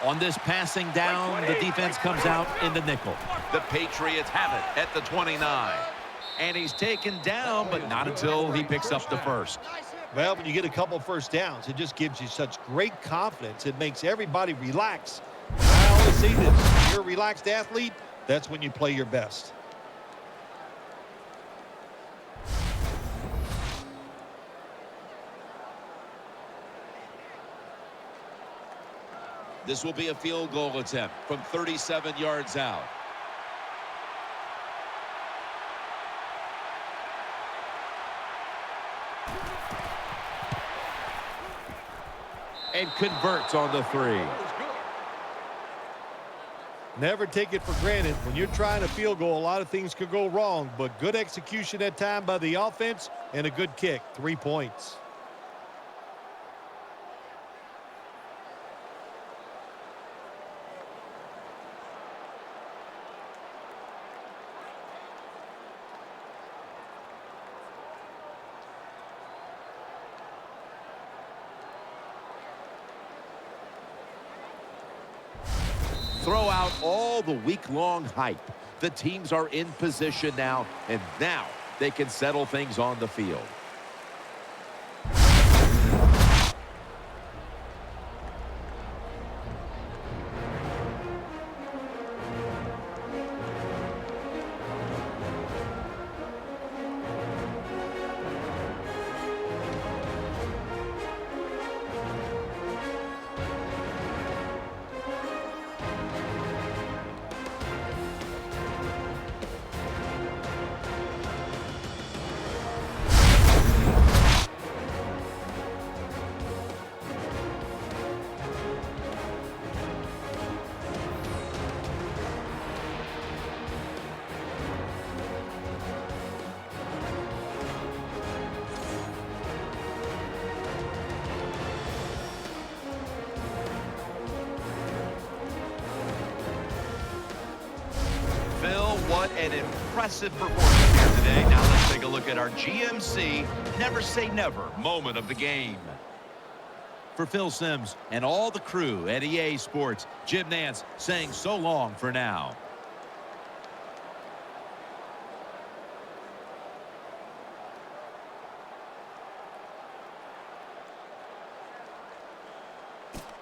On this passing down, the defense comes out in the nickel. The Patriots have it at the 29. And he's taken down, but not until he picks up the first. Well, when you get a couple first downs, it just gives you such great confidence. It makes everybody relax. I always say this, if you're a relaxed athlete, that's when you play your best. This will be a field goal attempt from 37 yards out. And converts on the 3. Never take it for granted. When you're trying a field goal, a lot of things could go wrong, but good execution that time by the offense and a good kick. 3 points. Throw out all the week-long hype. The teams are in position now, and now they can settle things on the field. What an impressive performance here today. Now let's take a look at our GMC Never Say Never moment of the game. For Phil Simms and all the crew at EA Sports, Jim Nantz saying so long for now.